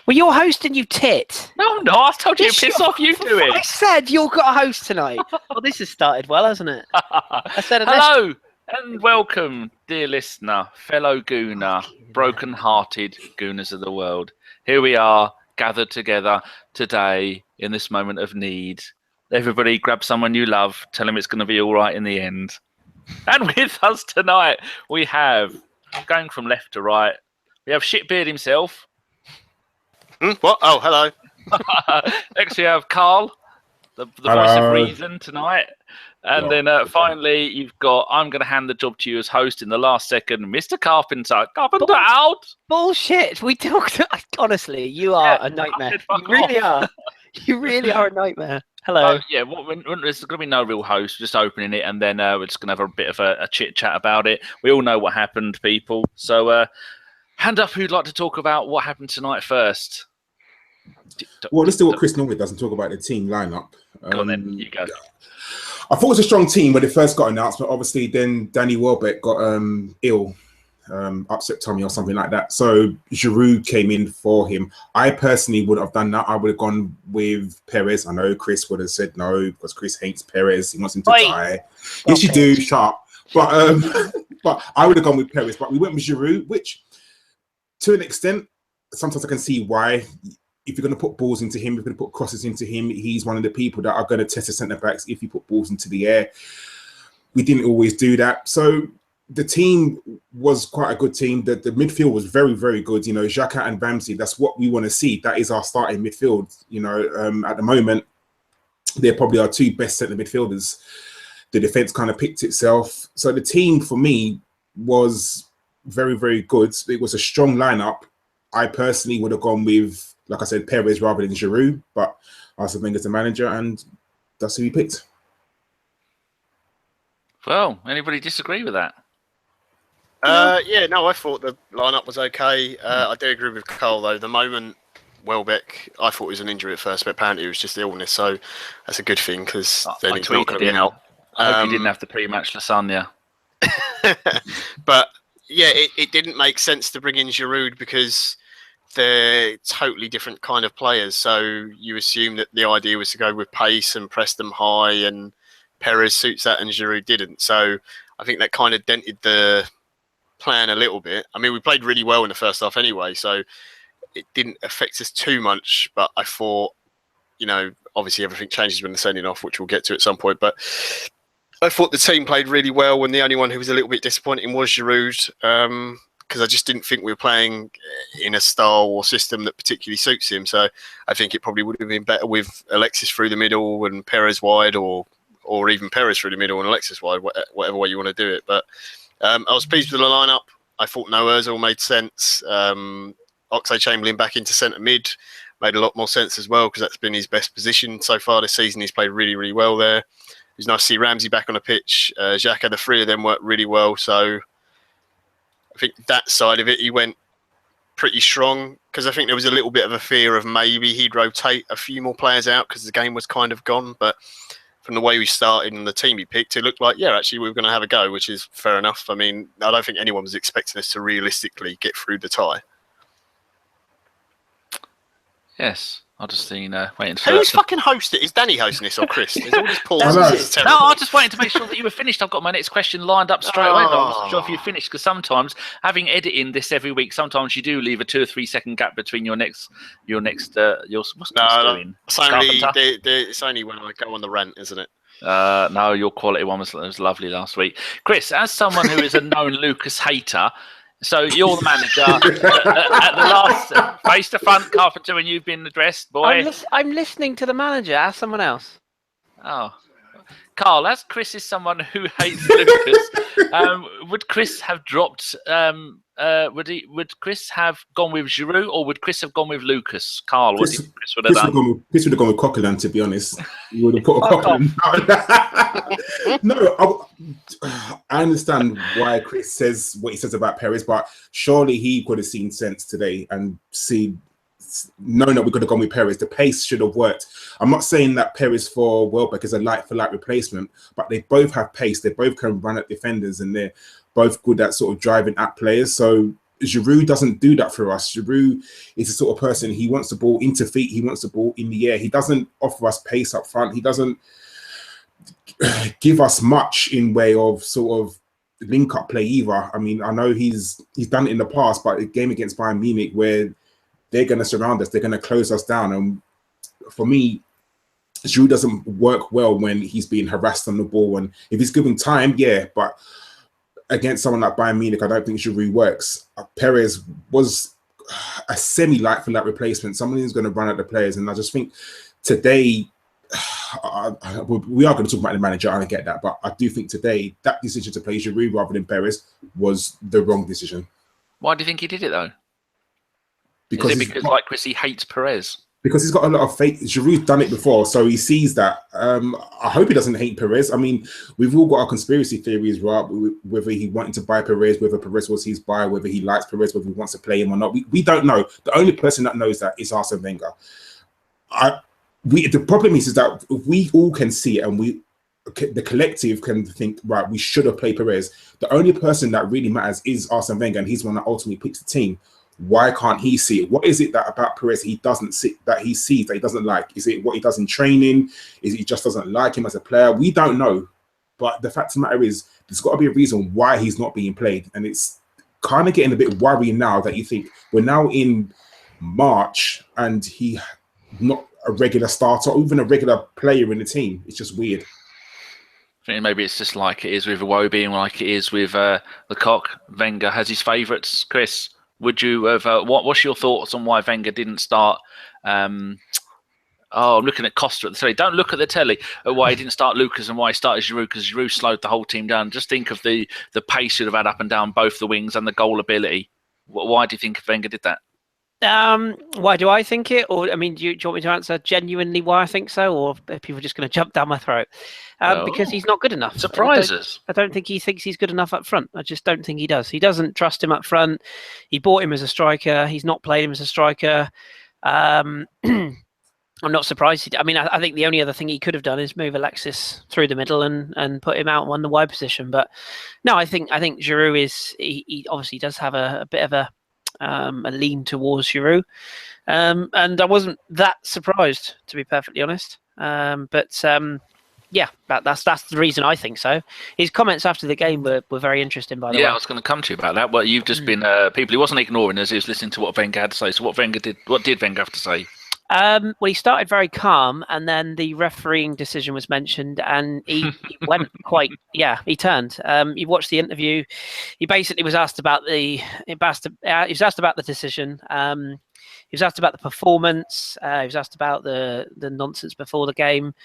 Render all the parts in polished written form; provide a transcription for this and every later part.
Well, you're hosting, you tit. No, I'm not. I told you to piss off. You do it. I said you've got a host tonight. Well, this has started well, hasn't it? I said hello and welcome, dear listener, fellow gooner, broken-hearted gooners of the world. Here we are, gathered together today in this moment of need. Everybody grab someone you love, tell them it's going to be all right in the end. And with us tonight, we have, going from left to right, we have Shitbeard himself. What? Oh, hello. Next we have Karl, the voice of reason tonight. And then finally, you've got, I'm going to hand the job to you as host in the last second, Mr. Carpenter. Carpenter out! Bullshit! We talked. Honestly, you are a nightmare. You really are. You really are a nightmare. Hello. There's going to be no real host, just opening it, and then we're just going to have a bit of a chit-chat about it. We all know what happened, people. So hand up who'd like to talk about what happened tonight first. Well, let's do what Kris normally does and talk about the team lineup. Go on then, you go. I thought it was a strong team when it first got announced, but obviously then Danny Welbeck got ill, upset tummy or something like that. So Giroud came in for him. I personally wouldn't have done that. I would have gone with Perez. I know Kris would have said no because Kris hates Perez. He wants him to die. Yes, you do, sharp. But but I would have gone with Perez. But we went with Giroud, which to an extent, sometimes I can see why. If you're going to put balls into him, if you're going to put crosses into him, he's one of the people that are going to test the centre-backs if you put balls into the air. We didn't always do that. So the team was quite a good team. The midfield was very, very good. You know, Xhaka and Ramsey, that's what we want to see. That is our starting midfield. You know, at the moment, they're probably our two best centre midfielders. The defence kind of picked itself. So the team, for me, was very, very good. It was a strong lineup. I personally would have gone with, like I said, Perez rather than Giroud, but Arsene Wenger's the manager, and that's who he picked. Well, anybody disagree with that? I thought the lineup was okay. I do agree with Karl, though. The moment Welbeck, I thought it was an injury at first, but apparently it was just illness, so that's a good thing, because then he's not going to be out. I hope he didn't have the pre-match lasagna. But, yeah, it didn't make sense to bring in Giroud, because they're totally different kind of players. So you assume that the idea was to go with pace and press them high, and Perez suits that and Giroud didn't. So I think that kind of dented the plan a little bit. I mean, we played really well in the first half anyway, so it didn't affect us too much. But I thought, you know, obviously everything changes when they're sending off, which we'll get to at some point. But I thought the team played really well, and the only one who was a little bit disappointing was Giroud. Because I just didn't think we were playing in a style or system that particularly suits him. So I think it probably would have been better with Alexis through the middle and Perez wide, or even Perez through the middle and Alexis wide, whatever way you want to do it. But I was pleased with the lineup. I thought No Ozil made sense. Oxlade-Chamberlain back into centre mid made a lot more sense as well, because that's been his best position so far this season. He's played really, really well there. It was nice to see Ramsey back on the pitch. Xhaka, the three of them worked really well. So I think that side of it, he went pretty strong, because I think there was a little bit of a fear of maybe he'd rotate a few more players out because the game was kind of gone. But from the way we started and the team he picked, it looked like, yeah, actually we were going to have a go, which is fair enough. I mean, I don't think anyone was expecting us to realistically get through the tie. Yes. I'll just waiting for who's fucking hosting? Is Danny hosting this or Kris? There's all this pauses. No, I'm just waiting to make sure that you were finished. I've got my next question lined up straight away, but I wasn't sure if you finished, because sometimes, having editing this every week, sometimes you do leave a 2 or 3 second gap between your next what's doing? It's only when I go on the rant, isn't it? No, your quality one was lovely last week. Kris, as someone who is a known Lucas hater, so you're the manager at the last face to front, Carpenter, when you've been addressed, boy. I'm listening to the manager. Ask someone else. Oh, Karl, as Kris is someone who hates Lucas, would Kris have dropped? Would Kris have gone with Giroud, or would Kris have gone with Lucas? Karl, what do you think Kris would have done? Kris would have gone with Coquelin, to be honest. You would have put a Coquelin. No, I understand why Kris says what he says about Perez, but surely he could have seen sense today and knowing that we could have gone with Perez. The pace should have worked. I'm not saying that Perez for Welbeck is a like-for-like replacement, but they both have pace. They both can run at defenders, and they're both good at sort of driving at players. So Giroud doesn't do that for us. Giroud is the sort of person, he wants the ball into feet, he wants the ball in the air. He doesn't offer us pace up front. He doesn't give us much in way of sort of link-up play either. I mean, I know he's done it in the past, but a game against Bayern Munich where they're going to surround us, they're going to close us down. And for me, Giroud doesn't work well when he's being harassed on the ball. And if he's given time, yeah, but against someone like Bayern Munich, I don't think Giroud works. Perez was a semi-like-for-like replacement. Someone who's going to run at the players. And I just think today, we are going to talk about the manager, I get that, but I do think today that decision to play Giroud rather than Perez was the wrong decision. Why do you think he did it though? Because like Kris, he hates Perez? Because he's got a lot of faith. Giroud's done it before, so he sees that. I hope he doesn't hate Perez. I mean, we've all got our conspiracy theories, right? Whether he wanted to buy Perez, whether Perez was his buy, whether he likes Perez, whether he wants to play him or not. We don't know. The only person that knows that is Arsene Wenger. The problem is that we all can see it, and the collective can think, right, we should have played Perez. The only person that really matters is Arsene Wenger, and he's the one that ultimately picks the team. Why can't he see it? What is it that about Perez he doesn't see, that he sees that he doesn't like? Is it what he does in training? Is it he just doesn't like him as a player? We don't know. But the fact of the matter is, there's got to be a reason why he's not being played. And it's kind of getting a bit worrying now that you think we're now in March and he not a regular starter or even a regular player in the team. It's just weird. I think maybe it's just like it is with Iwobi and like it is with the Cock. Wenger has his favourites. Kris, would you have? What's your thoughts on why Wenger didn't start? I'm looking at Costa at the telly. Don't look at the telly. Why he didn't start Lucas and why he started Giroud, because Giroud slowed the whole team down. Just think of the pace you'd have had up and down both the wings and the goal ability. Why do you think Wenger did that? Why do I think it? Or, I mean, do you want me to answer genuinely why I think so? Or are people just going to jump down my throat? Because he's not good enough. Surprises. I don't think he thinks he's good enough up front. I just don't think he does. He doesn't trust him up front. He bought him as a striker. He's not played him as a striker. I'm not surprised. I mean, I think the only other thing he could have done is move Alexis through the middle and put him out on the wide position. But no, I think Giroud is. He obviously does have a bit of a lean towards Giroud, and I wasn't that surprised, to be perfectly honest. Yeah, that's the reason I think so. His comments after the game were very interesting, by the way. Yeah, I was going to come to you about that. Well, you've just been people. He wasn't ignoring us. He was listening to what Wenger had to say. So what did Wenger have to say? Well, he started very calm, and then the refereeing decision was mentioned, and he went quite. Yeah, he turned. You watched the interview. He basically was asked about he was asked about the decision. He was asked about the performance. He was asked about the nonsense before the game.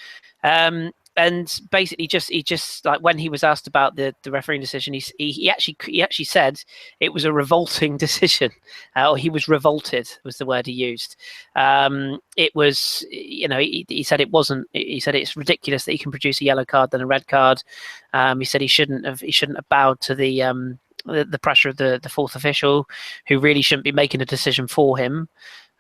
And basically, he just like when he was asked about the refereeing decision, he actually said it was a revolting decision, or he was revolted was the word he used. It was, he said it wasn't. He said it's ridiculous that he can produce a yellow card than a red card. He said he shouldn't have bowed to the pressure of the fourth official, who really shouldn't be making a decision for him.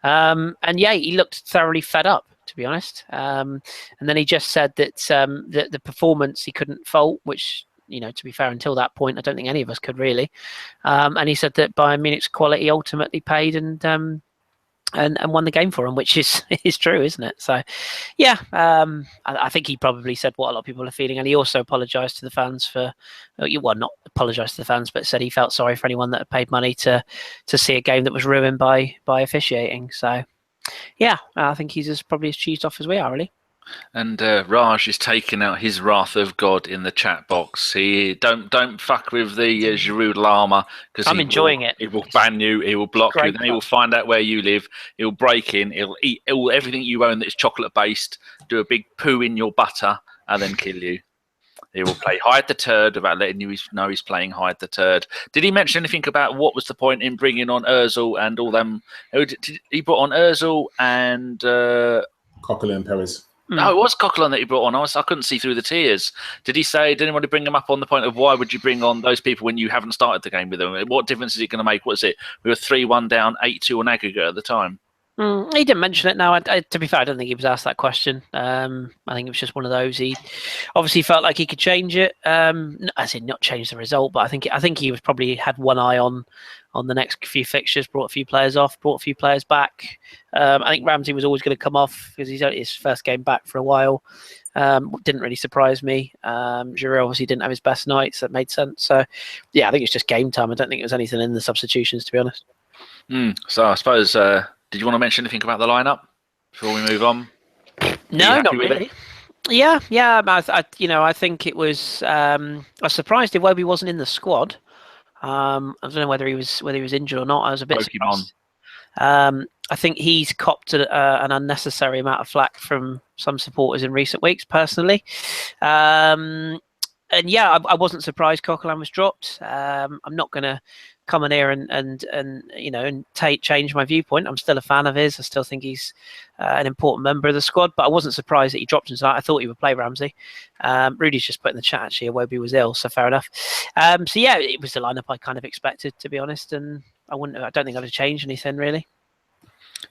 And yeah, he looked thoroughly fed up, to be honest. And then he just said that the performance he couldn't fault, which, to be fair, until that point, I don't think any of us could really. And he said that Bayern Munich's quality ultimately paid and won the game for him, which is true, isn't it? So, yeah, I think he probably said what a lot of people are feeling, and he also apologised to the fans for, well, not apologised to the fans, but said he felt sorry for anyone that had paid money to see a game that was ruined by officiating. So, yeah, I think he's probably as cheesed off as we are, really. And Raj is taking out his wrath of God in the chat box. He don't fuck with the Giroud llama, because I'm enjoying it. He will ban you. He will block you. Then he will find out where you live. He'll break in. He'll eat everything you own that is chocolate based. Do a big poo in your butter and then kill you. He will play hide the turd without letting you know he's playing hide the turd. Did he mention anything about what was the point in bringing on Ozil and all them? He brought on Ozil and Coquelin and Perez. No, it was Coquelin that he brought on. I couldn't see through the tears. Did he say, did anyone bring him up on the point of why would you bring on those people when you haven't started the game with them? What difference is it going to make? What is it? We were 3-1 down, 8-2 on aggregate at the time. He didn't mention it. No, to be fair, I don't think he was asked that question. I think it was just one of those. He obviously felt like he could change it. As in, not change the result, but I think he was probably had one eye on the next few fixtures. Brought a few players off, brought a few players back. I think Ramsey was always going to come off because he's only his first game back for a while. Didn't really surprise me. Giroud obviously didn't have his best night, so that made sense. So, yeah, I think it's just game time. I don't think it was anything in the substitutions, to be honest. So I suppose, did you want to mention anything about the lineup before we move on? No, not really. Yeah. I think it was. I was surprised Iwobi wasn't in the squad. I don't know whether he was injured or not. I was a bit surprised. I think he's copped an unnecessary amount of flack from some supporters in recent weeks, personally. And yeah, I wasn't surprised Coquelin was dropped. I'm not going to come in here and change my viewpoint. I'm still a fan of his. I still think he's an important member of the squad, but I wasn't surprised that he dropped him tonight. I thought he would play Ramsey. Rudy's just put in the chat, actually, Iwobi was ill, so fair enough. So yeah, it was the lineup I kind of expected, to be honest, and I don't think I'd have changed anything, really.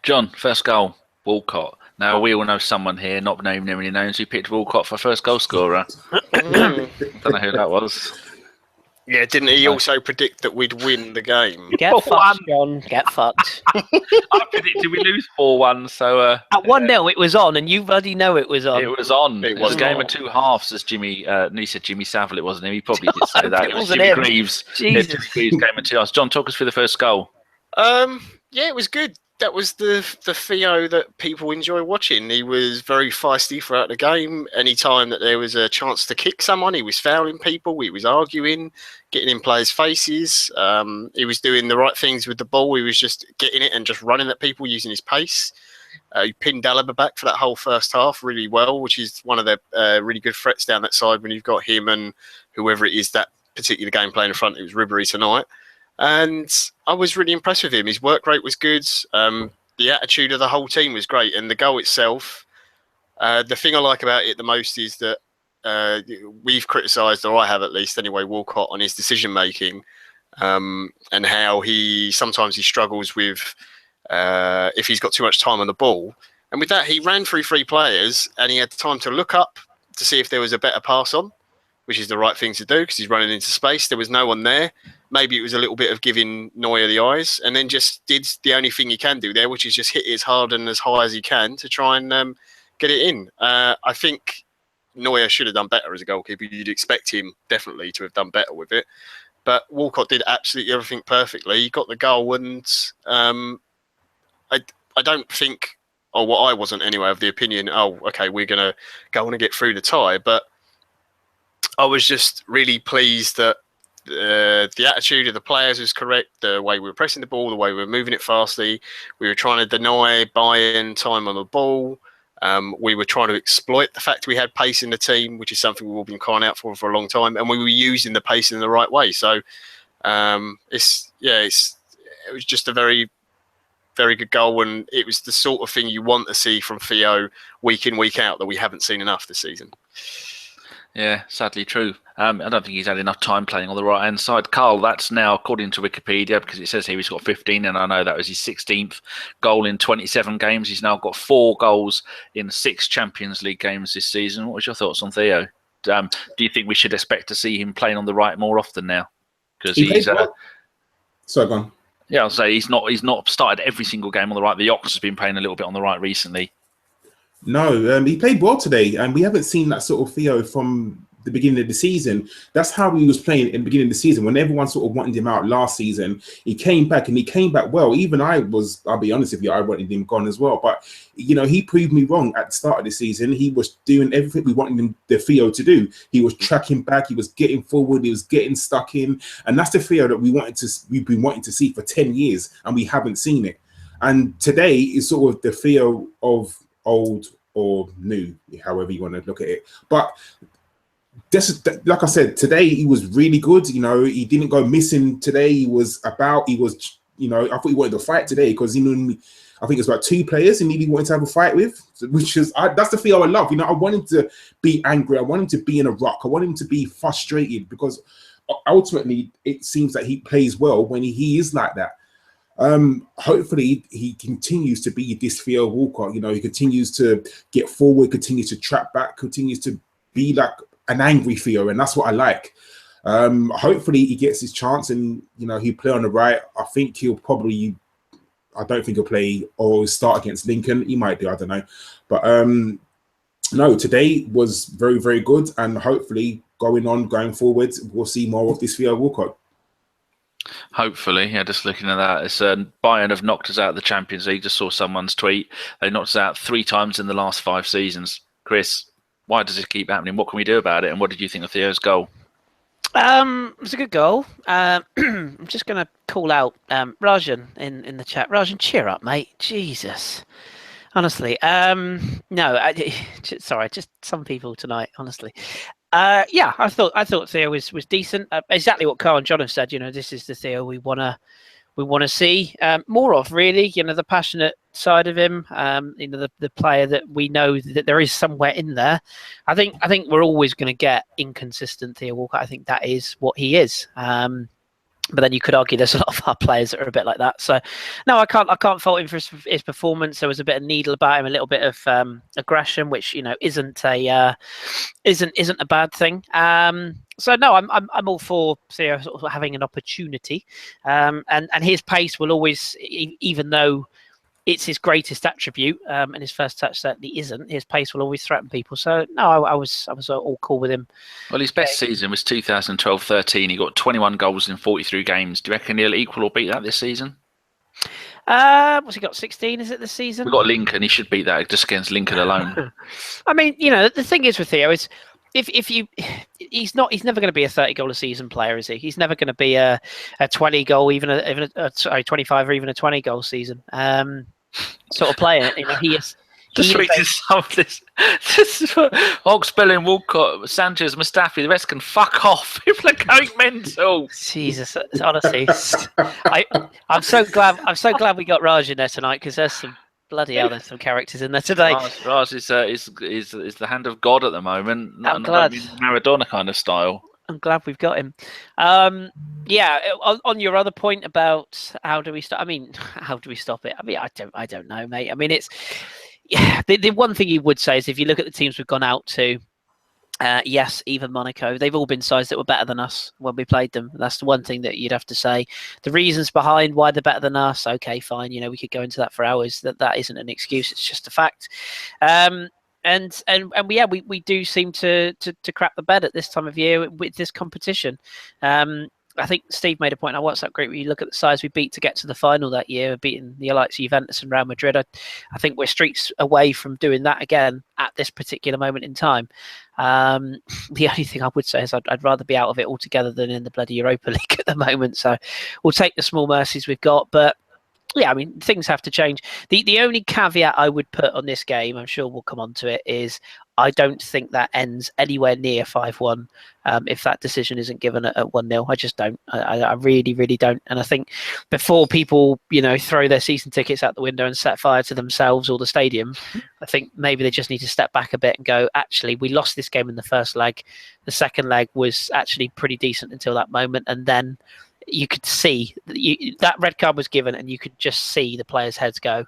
John, first goal, Walcott. Now, we all know someone here, not naming any names, who picked Walcott for first goal scorer. Don't know who that was. Yeah, didn't he also predict that we'd win the game? Get fucked, John. Get fucked. I predicted we lose 4-1, so... At 1-0, it was on, and you bloody know it was on. It was on. It was a game of two halves, as Jimmy... he said Jimmy Savile, it wasn't him. He probably did say that. It was Jimmy Greaves. Jesus. Jimmy Greaves game of two halves. John, talk us through the first goal. Yeah, it was good. That was the Theo that people enjoy watching. He was very feisty throughout the game. Any time that there was a chance to kick someone, he was fouling people. He was arguing, getting in players' faces. He was doing the right things with the ball. He was just getting it and just running at people using his pace. He pinned Alaba back for that whole first half really well, which is one of the really good threats down that side when you've got him and whoever it is that particular game playing in front. It was Ribéry tonight. And I was really impressed with him. His work rate was good. The attitude of the whole team was great. And the goal itself, the thing I like about it the most is that we've criticised, or I have at least anyway, Walcott on his decision-making and how he sometimes struggles with if he's got too much time on the ball. And with that, he ran through three players and he had time to look up to see if there was a better pass on, which is the right thing to do because he's running into space. There was no one there. Maybe it was a little bit of giving Neuer the eyes and then just did the only thing he can do there, which is just hit it as hard and as high as he can to try and get it in. I think Neuer should have done better as a goalkeeper. You'd expect him definitely to have done better with it. But Walcott did absolutely everything perfectly. He got the goal and I don't think, or what I wasn't anyway, of the opinion, okay, we're going to go on and get through the tie. But I was just really pleased that the attitude of the players was correct, the way we were pressing the ball, the way we were moving it fastly. We were trying to deny Bayern time on the ball. We were trying to exploit the fact we had pace in the team, which is something we've all been crying out for a long time, and we were using the pace in the right way. So it was just a very, very good goal, and it was the sort of thing you want to see from Theo week in, week out that we haven't seen enough this season. Yeah, sadly true. I don't think he's had enough time playing on the right-hand side. Karl, that's now, according to Wikipedia, because it says here he's got 15, and I know that was his 16th goal in 27 games. He's now got 4 goals in 6 Champions League games this season. What was your thoughts on Theo? Do you think we should expect to see him playing on the right more often now? Because he's... Sorry, go on. Yeah, I'll say he's not started every single game on the right. The Ox has been playing a little bit on the right recently. No, he played well today, and we haven't seen that sort of Theo from the beginning of the season. That's how he was playing in the beginning of the season. When everyone sort of wanted him out last season, he came back, and he came back well. Even I'll be honest with you, I wanted him gone as well. But, he proved me wrong at the start of the season. He was doing everything we wanted the Theo to do. He was tracking back, he was getting forward, he was getting stuck in. And that's the Theo that we've been wanting to see for 10 years, and we haven't seen it. And today is sort of the Theo of old or new, however you want to look at it. But like I said, today he was really good. He didn't go missing today. I thought he wanted to fight today because I think it's about 2 players he really wanted to have a fight with, which is that's the Theo I love. I want him to be angry. I want him to be in a ruck. I want him to be frustrated because ultimately it seems that he plays well when he is like that. Hopefully he continues to be this Theo Walcott. You know, he continues to get forward, continues to trap back, continues to be like an angry Theo, and that's what I like. Hopefully he gets his chance, and you know, he'll play on the right. I think he'll probably. I don't think he'll play or start against Lincoln. He might do, I don't know. But no, today was very, very good, and hopefully going forward, we'll see more of this Theo Walcott. Hopefully, yeah. Just looking at that, it's Bayern have knocked us out of the Champions League. Just saw someone's tweet. They knocked us out 3 times in the last 5 seasons. Chris, why does this keep happening? What can we do about it? And what did you think of Theo's goal? It was a good goal. I'm just going to call out Rajan in the chat. Rajan, cheer up, mate. Jesus. Honestly. No, sorry, just some people tonight, honestly. Yeah, I thought Theo was decent. Exactly what Karl and John have said. You know, this is the Theo we want to see more of, really. You know, the passionate side of him. You know, the player that we know that there is somewhere in there. I think we're always going to get inconsistent Theo Walcott. I think that is what he is. But then you could argue there's a lot of our players that are a bit like that. So, no, I can't fault him for his performance. There was a bit of needle about him, a little bit of aggression, which, you know, isn't a bad thing. So no, I'm all for Theo sort of having an opportunity, and his pace will always, even though it's his greatest attribute, and his first touch certainly isn't, his pace will always threaten people. So no, I was all cool with him. Well, his best season was 2012-13. He got 21 goals in 43 games. Do you reckon he'll equal or beat that this season? What's he got? 16? Is it this season? We've got Lincoln. He should beat that just against Lincoln alone. I mean, you know, the thing is with Theo is, he's never going to be a 30 goal a season player, is he? He's never going to be a 20 goal, even a 25 or even a 20 goal season sort of player. You know, he is. Just reading some of this. This is what Oxbell, Walcott, Sanchez, Mustafi, the rest can fuck off. People are going mental. Jesus, honestly, I'm so glad we got Raj in there tonight, because there's some bloody hell, there's some characters in there today. Raj is the hand of God at the moment. I'm glad. Maradona kind of style. I'm glad we've got him. Yeah, on your other point about how do we stop? I mean, how do we stop it? I mean, I don't know, mate. I mean, it's the one thing you would say is if you look at the teams we've gone out to. Yes, even Monaco, they've all been sides that were better than us when we played them. That's the one thing that you'd have to say. The reasons behind why they're better than us, okay, fine. You know, we could go into that for hours. That isn't an excuse. It's just a fact. And we do seem to crap the bed at this time of year with this competition. I think Steve made a point on our WhatsApp group. When you look at the sides we beat to get to the final that year, beating the likes of Juventus and Real Madrid, I think we're streets away from doing that again at this particular moment in time. The only thing I would say is I'd rather be out of it altogether than in the bloody Europa League at the moment. So we'll take the small mercies we've got, but yeah, I mean, things have to change. The only caveat I would put on this game, I'm sure we'll come on to it, is I don't think that ends anywhere near 5-1 if that decision isn't given at 1-0. I just don't. I really, really don't. And I think before people, you know, throw their season tickets out the window and set fire to themselves or the stadium, I think maybe they just need to step back a bit and go, actually, we lost this game in the first leg. The second leg was actually pretty decent until that moment. And then you could see that red card was given and you could just see the players' heads go.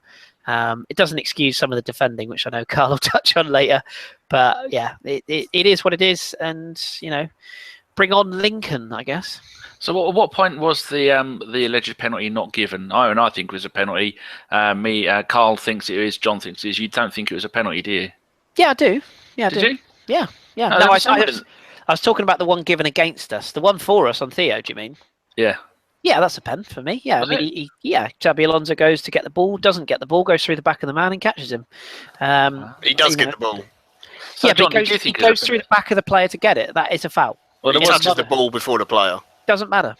It doesn't excuse some of the defending, which I know Karl will touch on later. But yeah, it is what it is. And, you know, bring on Lincoln, I guess. So at what point was the alleged penalty not given? I think it was a penalty. Karl thinks it is. John thinks it is. You don't think it was a penalty, do you? Yeah, I do. Yeah, I do. You? Yeah. No, I was talking about the one given against us. The one for us on Theo, do you mean? Yeah. Yeah, that's a pen for me. Yeah, I mean, Xabi Alonso goes to get the ball, doesn't get the ball, goes through the back of the man and catches him. He does get the ball. So yeah, John, but he goes through the back of the player to get it. That is a foul. Well, he touches the ball before the player. Doesn't matter.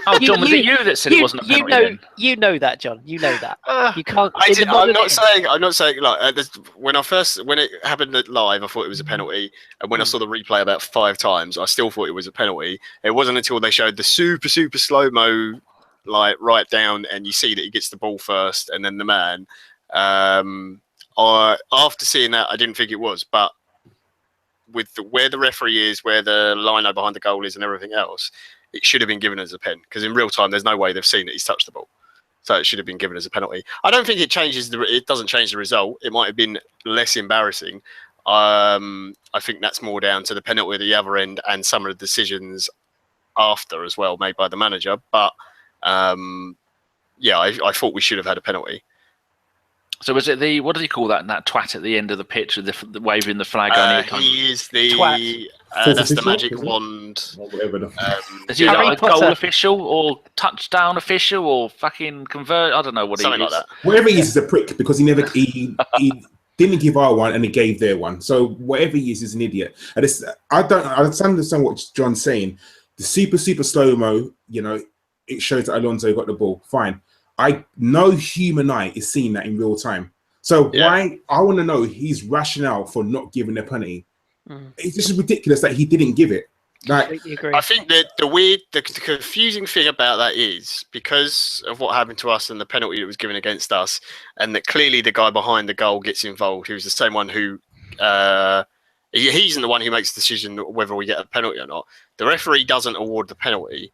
Oh, John, was it you that said it wasn't a penalty? You know that, John. You know that. You can't. I'm not saying like when it happened live, I thought it was a penalty, and when I saw the replay about 5 times, I still thought it was a penalty. It wasn't until they showed the super slow mo, like right down, and you see that he gets the ball first, and then the man. After seeing that, I didn't think it was, but with where the referee is, where the lino behind the goal is, and everything else, it should have been given as a pen, because in real time, there's no way they've seen that he's touched the ball. So it should have been given as a penalty. I don't think it doesn't change the result. It might have been less embarrassing. I think that's more down to the penalty at the other end and some of the decisions after as well made by the manager. But I thought we should have had a penalty. So was it what does he call that? That twat at the end of the pitch with the waving the flag? He is the twat. That's the magic wand. Or whatever. Is he like a goal official or touchdown official or fucking convert? I don't know what something he is. like that. Whatever he is a prick, because he didn't give our one and he gave their one. So whatever he is an idiot. And I understand what John's saying. The super slow-mo, it shows that Alonso got the ball. Fine. No human eye is seeing that in real time. So why? I want to know his rationale for not giving the penalty. It's just ridiculous that he didn't give it. Like, I think that the confusing thing about that is because of what happened to us and the penalty that was given against us, and that clearly the guy behind the goal gets involved, who's the same one who he's the one who makes the decision whether we get a penalty or not. The referee doesn't award the penalty.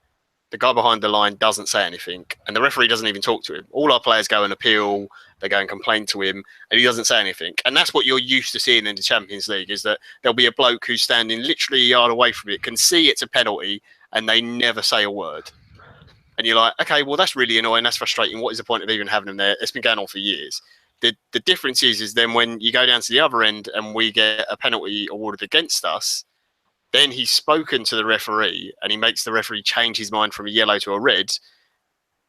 The guy behind the line doesn't say anything, and the referee doesn't even talk to him. All our players go and appeal, they go and complain to him, and he doesn't say anything. And that's what you're used to seeing in the Champions League, is that there'll be a bloke who's standing literally a yard away from it, can see it's a penalty, and they never say a word. And you're like, okay, well, that's really annoying, that's frustrating. What is the point of even having them there? It's been going on for years. The difference is then when you go down to the other end and we get a penalty awarded against us, then he's spoken to the referee and he makes the referee change his mind from a yellow to a red,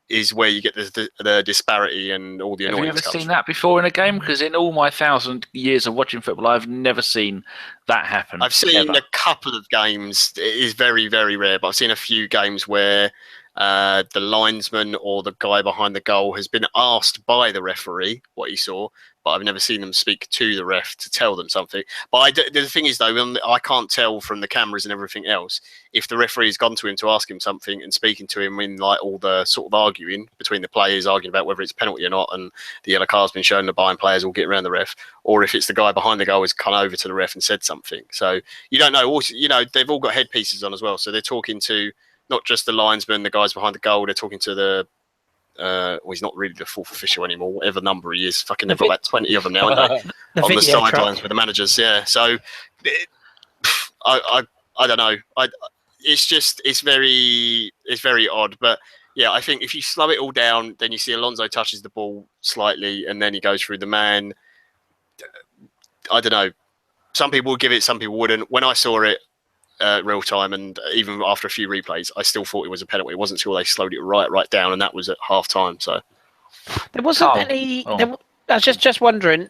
is where you get the disparity and all the annoyance. Have you ever seen that before in a game? Because in all my 1,000 years of watching football, I've never seen that happen. I've seen a couple of games. It is very, very rare, but I've seen a few games where the linesman or the guy behind the goal has been asked by the referee what he saw, but I've never seen them speak to the ref to tell them something. But the thing is, though, I can't tell from the cameras and everything else if the referee has gone to him to ask him something and speaking to him in like all the sort of arguing between the players, arguing about whether it's penalty or not, and the yellow card's been shown, the Bayern players all get around the ref, or if it's the guy behind the goal has come over to the ref and said something. So you don't know. Also, they've all got headpieces on as well, so they're talking to not just the linesman, the guys behind the goal. They're talking to the he's not really the fourth official anymore, whatever number he is. Fucking, they've got about 20 of them now, haven't they? On the sidelines with the managers, yeah. So I don't know. It's very odd, but yeah, I think if you slow it all down, then you see Alonso touches the ball slightly, and then he goes through the man. I don't know. Some people would give it, some people wouldn't. When I saw it real time, and even after a few replays, I still thought it was a penalty. It wasn't until they slowed it right down, and that was at half time. So there wasn't any. I was just wondering.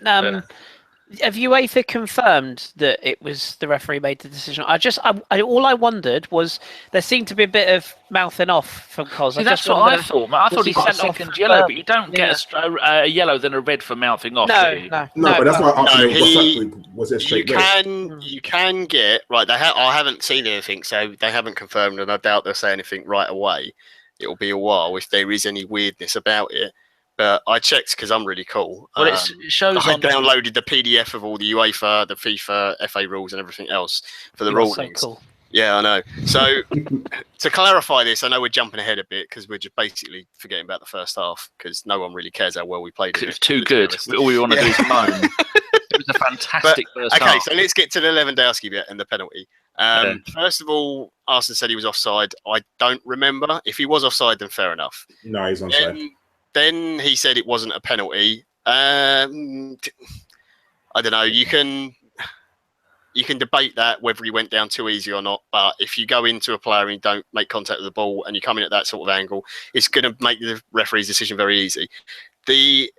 Have UEFA confirmed that it was the referee made the decision? All I wondered was there seemed to be a bit of mouthing off from Karl. That's what I thought. I thought he got a second yellow, but you don't get a yellow then a red for mouthing off. No, but that's why I asked was it straight red? You can get right. I haven't seen anything, so they haven't confirmed, and I doubt they'll say anything right away. It'll be a while if there is any weirdness about it. But I checked because I'm really cool. Well, it shows. I downloaded the PDF of all the UEFA, the FIFA, FA rules, and everything else for the rulings. So cool. Yeah, I know. So to clarify this, I know we're jumping ahead a bit because we're just basically forgetting about the first half because no one really cares how well we played. It was too good. All we want to do is moan. It was a fantastic first half. Okay, so let's get to the Lewandowski bit and the penalty. First of all, Arsene said he was offside. I don't remember. If he was offside, then fair enough. No, he's onside. Then he said it wasn't a penalty. I don't know. You can debate that whether he went down too easy or not. But if you go into a player and you don't make contact with the ball and you come in at that sort of angle, it's going to make the referee's decision very easy. The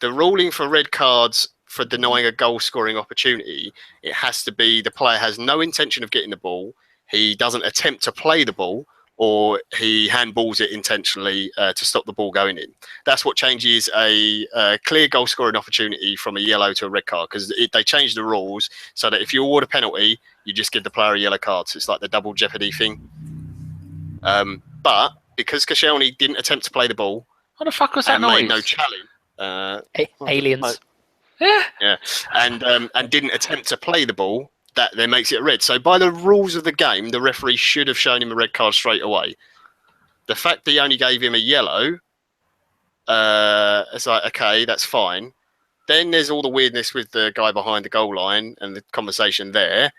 ruling for red cards for denying a goal scoring opportunity, it has to be the player has no intention of getting the ball. He doesn't attempt to play the ball, or he handballs it intentionally to stop the ball going in. That's what changes a clear goal scoring opportunity from a yellow to a red card, because they changed the rules so that if you award a penalty, you just give the player a yellow card. So it's like the double jeopardy thing. But because Koscielny didn't attempt to play the ball, what the fuck was that noise? Made no challenge. Aliens. Yeah, and didn't attempt to play the ball, that then makes it a red. So by the rules of the game, the referee should have shown him a red card straight away. The fact that he only gave him a yellow, it's like, okay, that's fine. Then there's all the weirdness with the guy behind the goal line and the conversation there,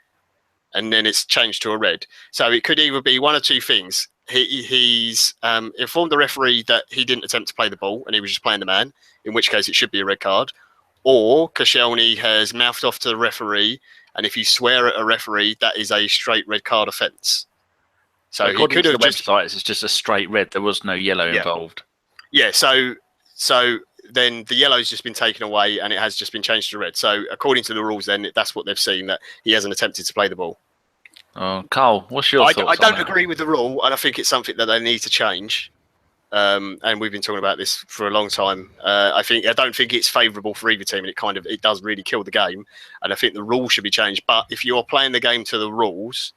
and then it's changed to a red. So it could either be one or two things. He's informed the referee that he didn't attempt to play the ball and he was just playing the man, in which case it should be a red card. Or Koscielny has mouthed off to the referee, and if you swear at a referee, that is a straight red card offence. So according he could to have the just website, it's just a straight red. There was no yellow involved. Yeah, so then the yellow's just been taken away and it has just been changed to red. So according to the rules, then that's what they've seen, that he hasn't attempted to play the ball. Carl, what's your thoughts I don't on that? agree with the rule, and I think it's something that they need to change. And we've been talking about this for a long time. I don't think it's favourable for either team, and it does really kill the game. And I think the rules should be changed. But if you're playing the game to the rules,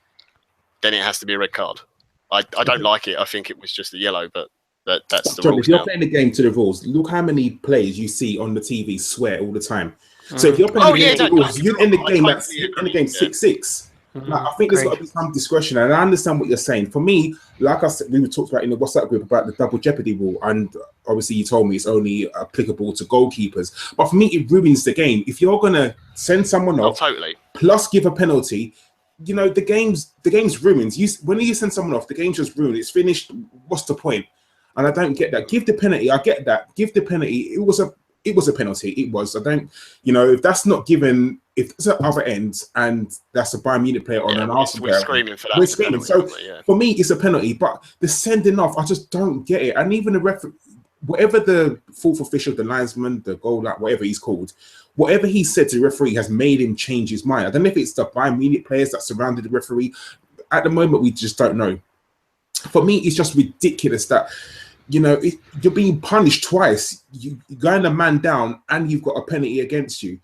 then it has to be a red card. I don't like it. I think it was just a yellow, but that's the John, rules if you're now. playing the game to the rules, look how many players you see on the TV swear all the time. So if you're playing the game to the rules, you end the game 6-6. Like, I think there's got to be some discretion, and I understand what you're saying. For me, like I said, we were talking about in the WhatsApp group about the double jeopardy rule, and obviously you told me it's only applicable to goalkeepers. But for me, it ruins the game. If you're gonna send someone off, totally, plus give a penalty, you know the game's ruined. When you send someone off, the game's just ruined. It's finished. What's the point? And I don't get that. Give the penalty. I get that. Give the penalty. It was a penalty. It was. I don't. If that's not given. If it's at other end and that's a Bayern Munich player or an Arsenal player, we're screaming for that. We're screaming. So for me, it's a penalty. But the sending off, I just don't get it. And even the referee, whatever the fourth official, the linesman, the goal, whatever he's called, whatever he said to the referee has made him change his mind. I don't know if it's the Bayern Munich players that surrounded the referee. At the moment, we just don't know. For me, it's just ridiculous that you're being punished twice. You're going a man down, and you've got a penalty against you.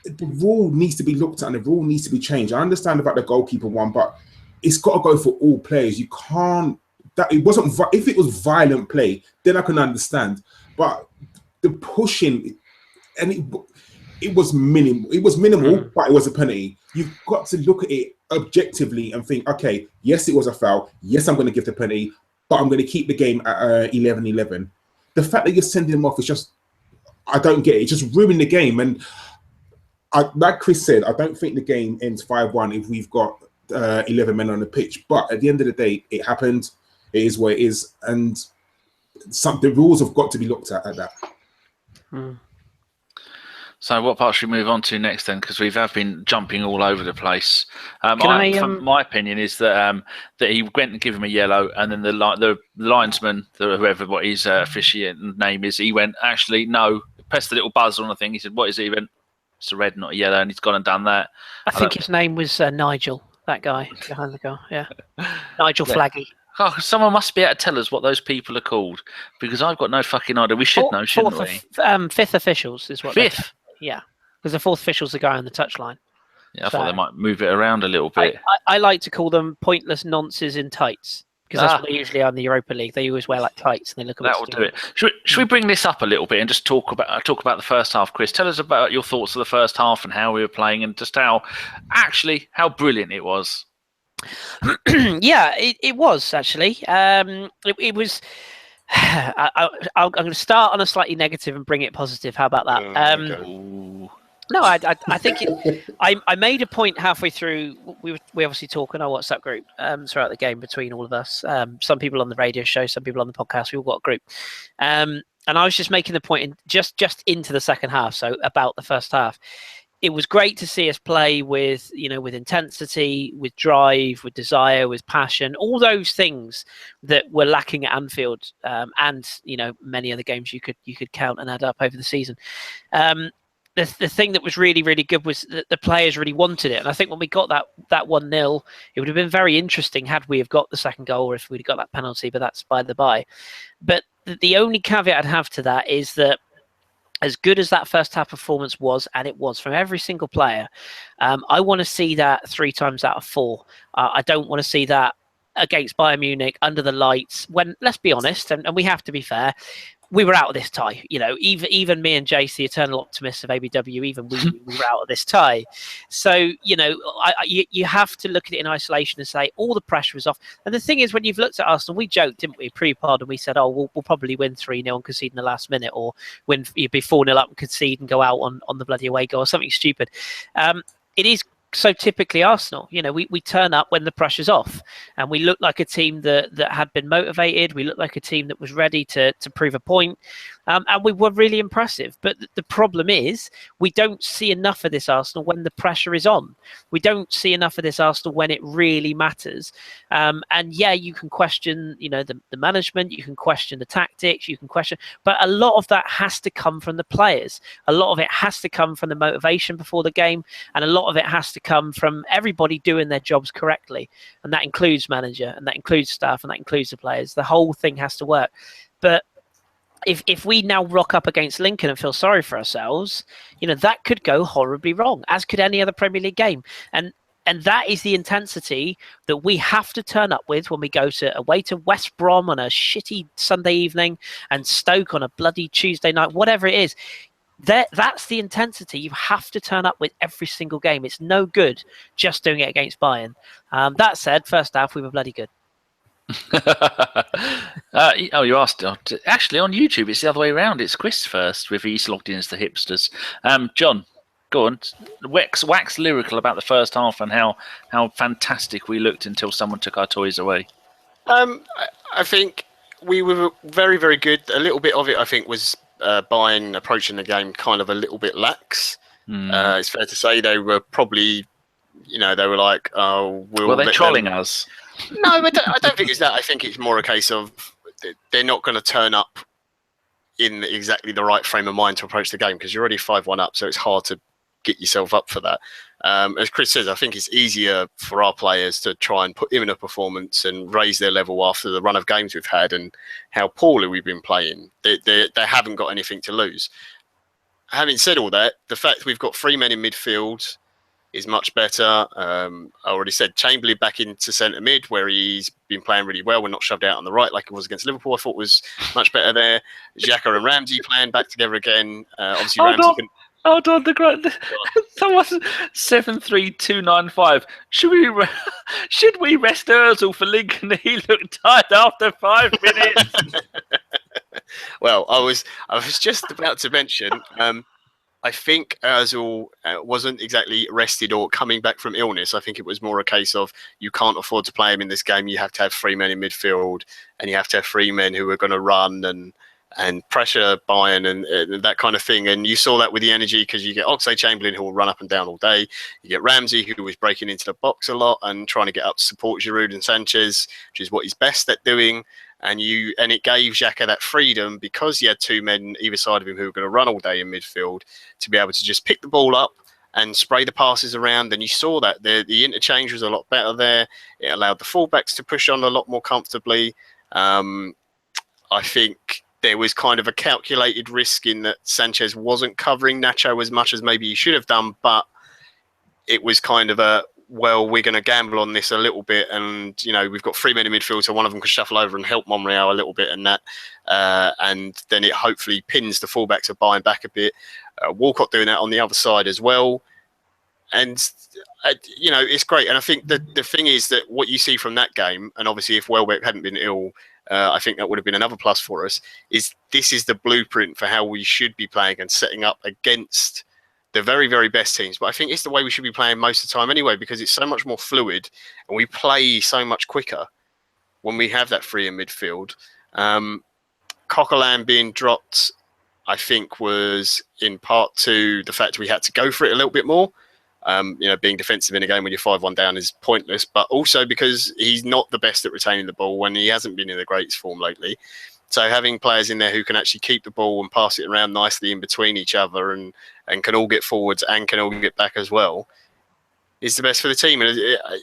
The rule needs to be looked at and the rule needs to be changed. I understand about the goalkeeper one, but it's got to go for all players. You can't. If it was violent play, then I can understand. But the pushing, and it was minimal. It was minimal, but it was a penalty. You've got to look at it objectively and think, okay, yes, it was a foul. Yes, I'm going to give the penalty, but I'm going to keep the game at 11-11. The fact that you're sending them off is just, I don't get it. It's just ruining the game. And like Kris said, I don't think the game ends 5-1 if we've got 11 men on the pitch. But at the end of the day, it happened. It is what it is. And the rules have got to be looked at that. So what part should we move on to next then? Because we have been jumping all over the place. My opinion is that he went and gave him a yellow, and then the linesman, whoever what his officiant name is, he went, actually, no, pressed the little buzzer on the thing. He said, what is it? He went, it's a red, not a yellow, and he's gone and done that. I think his name was Nigel, that guy behind the goal. Yeah, Nigel Flaggy. Oh, someone must be able to tell us what those people are called, because I've got no fucking idea. We should know, shouldn't we? Fifth officials is what. Fifth? Yeah, because the fourth official's the guy on the touchline. Yeah, I thought they might move it around a little bit. I like to call them pointless nonces in tights. Because that's what they usually are in the Europa League. They always wear like tights and they look a bit That will do it. Should we bring this up a little bit and just talk about the first half, Kris? Tell us about your thoughts of the first half and how we were playing and just how brilliant it was. Yeah, it was actually. It was. I'm going to start on a slightly negative and bring it positive. How about that? No, I think I made a point halfway through. We obviously talk in our WhatsApp group throughout the game between all of us. Some people on the radio show, some people on the podcast. We all got a group, and I was just making the point just into the second half. So about the first half, it was great to see us play with intensity, with drive, with desire, with passion. All those things that were lacking at Anfield, and many other games you could count and add up over the season. The thing that was really, really good was that the players really wanted it. And I think when we got that 1-0, it would have been very interesting had we have got the second goal or if we'd got that penalty, but that's by the by. But the only caveat I'd have to that is that as good as that first half performance was, and it was from every single player, I want to see that 3 times out of 4. I don't want to see that against Bayern Munich under the lights when, let's be honest, and we have to be fair, we were out of this tie. Even me and Jace, the eternal optimist of ABW, even we were out of this tie. So, you have to look at it in isolation and say all the pressure is off. And the thing is, when you've looked at Arsenal, we joked, didn't we, pre-pod, and we said, we'll probably win 3-0 and concede in the last minute, or you'd be 4-0 up and concede and go out on the bloody away goal or something stupid. It is so typically Arsenal. We turn up when the pressure's off, and we look like a team that had been motivated. We look like a team that was ready to prove a point, and we were really impressive. But the problem is we don't see enough of this Arsenal when the pressure is on. We don't see enough of this Arsenal when it really matters. And yeah, you can question the management, you can question the tactics, you can question, but a lot of that has to come from the players. A lot of it has to come from the motivation before the game, and a lot of it has to come from everybody doing their jobs correctly, and that includes manager, and that includes staff, and that includes the players. The whole thing has to work. But if we now rock up against Lincoln and feel sorry for ourselves, that could go horribly wrong, as could any other Premier League game. And that is the intensity that we have to turn up with when we go away to West Brom on a shitty Sunday evening and Stoke on a bloody Tuesday night, whatever it is. That's the intensity you have to turn up with every single game. It's no good just doing it against Bayern. That said, first half we were bloody good. You asked. Actually, on YouTube, it's the other way around. It's Kris first, with he's logged in as the hipsters. John, go on. Wax lyrical about the first half and how fantastic we looked until someone took our toys away. I think we were very, very good. A little bit of it, I think, was Bayern approaching the game kind of a little bit lax. It's fair to say they were probably, they were like, well, they're trolling us. No, I don't think it's that. I think it's more a case of they're not going to turn up in exactly the right frame of mind to approach the game, because you're already 5-1 up, so it's hard to get yourself up for that. As Kris says, I think it's easier for our players to try and put in a performance and raise their level after the run of games we've had and how poorly we've been playing. They haven't got anything to lose. Having said all that, the fact we've got 3 men in midfield is much better. I already said Chamberlain back into centre mid, where he's been playing really well. We're not shoved out on the right like it was against Liverpool. I thought was much better there. Xhaka and Ramsey playing back together again. Obviously, Ramsey. Hold on, someone 73295. Should we rest Ozil for Lincoln? He looked tired after 5 minutes. Well, I was just about to mention. I think Ozil wasn't exactly rested or coming back from illness. I think it was more a case of you can't afford to play him in this game. You have to have 3 men in midfield, and you have to have 3 men who are going to run and pressure Bayern and that kind of thing. And you saw that with the energy, because you get Oxlade-Chamberlain, who will run up and down all day. You get Ramsey, who was breaking into the box a lot and trying to get up to support Giroud and Sanchez, which is what he's best at doing. And it gave Xhaka that freedom, because he had 2 men either side of him who were going to run all day in midfield, to be able to just pick the ball up and spray the passes around. And you saw that the interchange was a lot better there. It allowed the fullbacks to push on a lot more comfortably. I think there was kind of a calculated risk in that Sanchez wasn't covering Nacho as much as maybe he should have done, but it was kind of we're going to gamble on this a little bit, and we've got 3 men in midfield, so one of them could shuffle over and help Monreal a little bit, and then it hopefully pins the fullbacks of Bayern back a bit. Walcott doing that on the other side as well, and it's great. And I think the thing is that what you see from that game, and obviously if Welbeck hadn't been ill, I think that would have been another plus for us, is this is the blueprint for how we should be playing and setting up against the very, very best teams. But I think it's the way we should be playing most of the time anyway, because it's so much more fluid and we play so much quicker when we have that 3 in midfield. Coquelin being dropped, I think, was in part to the fact we had to go for it a little bit more. Being defensive in a game when you're 5-1 down is pointless, but also because he's not the best at retaining the ball when he hasn't been in the greatest form lately. So having players in there who can actually keep the ball and pass it around nicely in between each other and can all get forwards and can all get back as well is the best for the team. And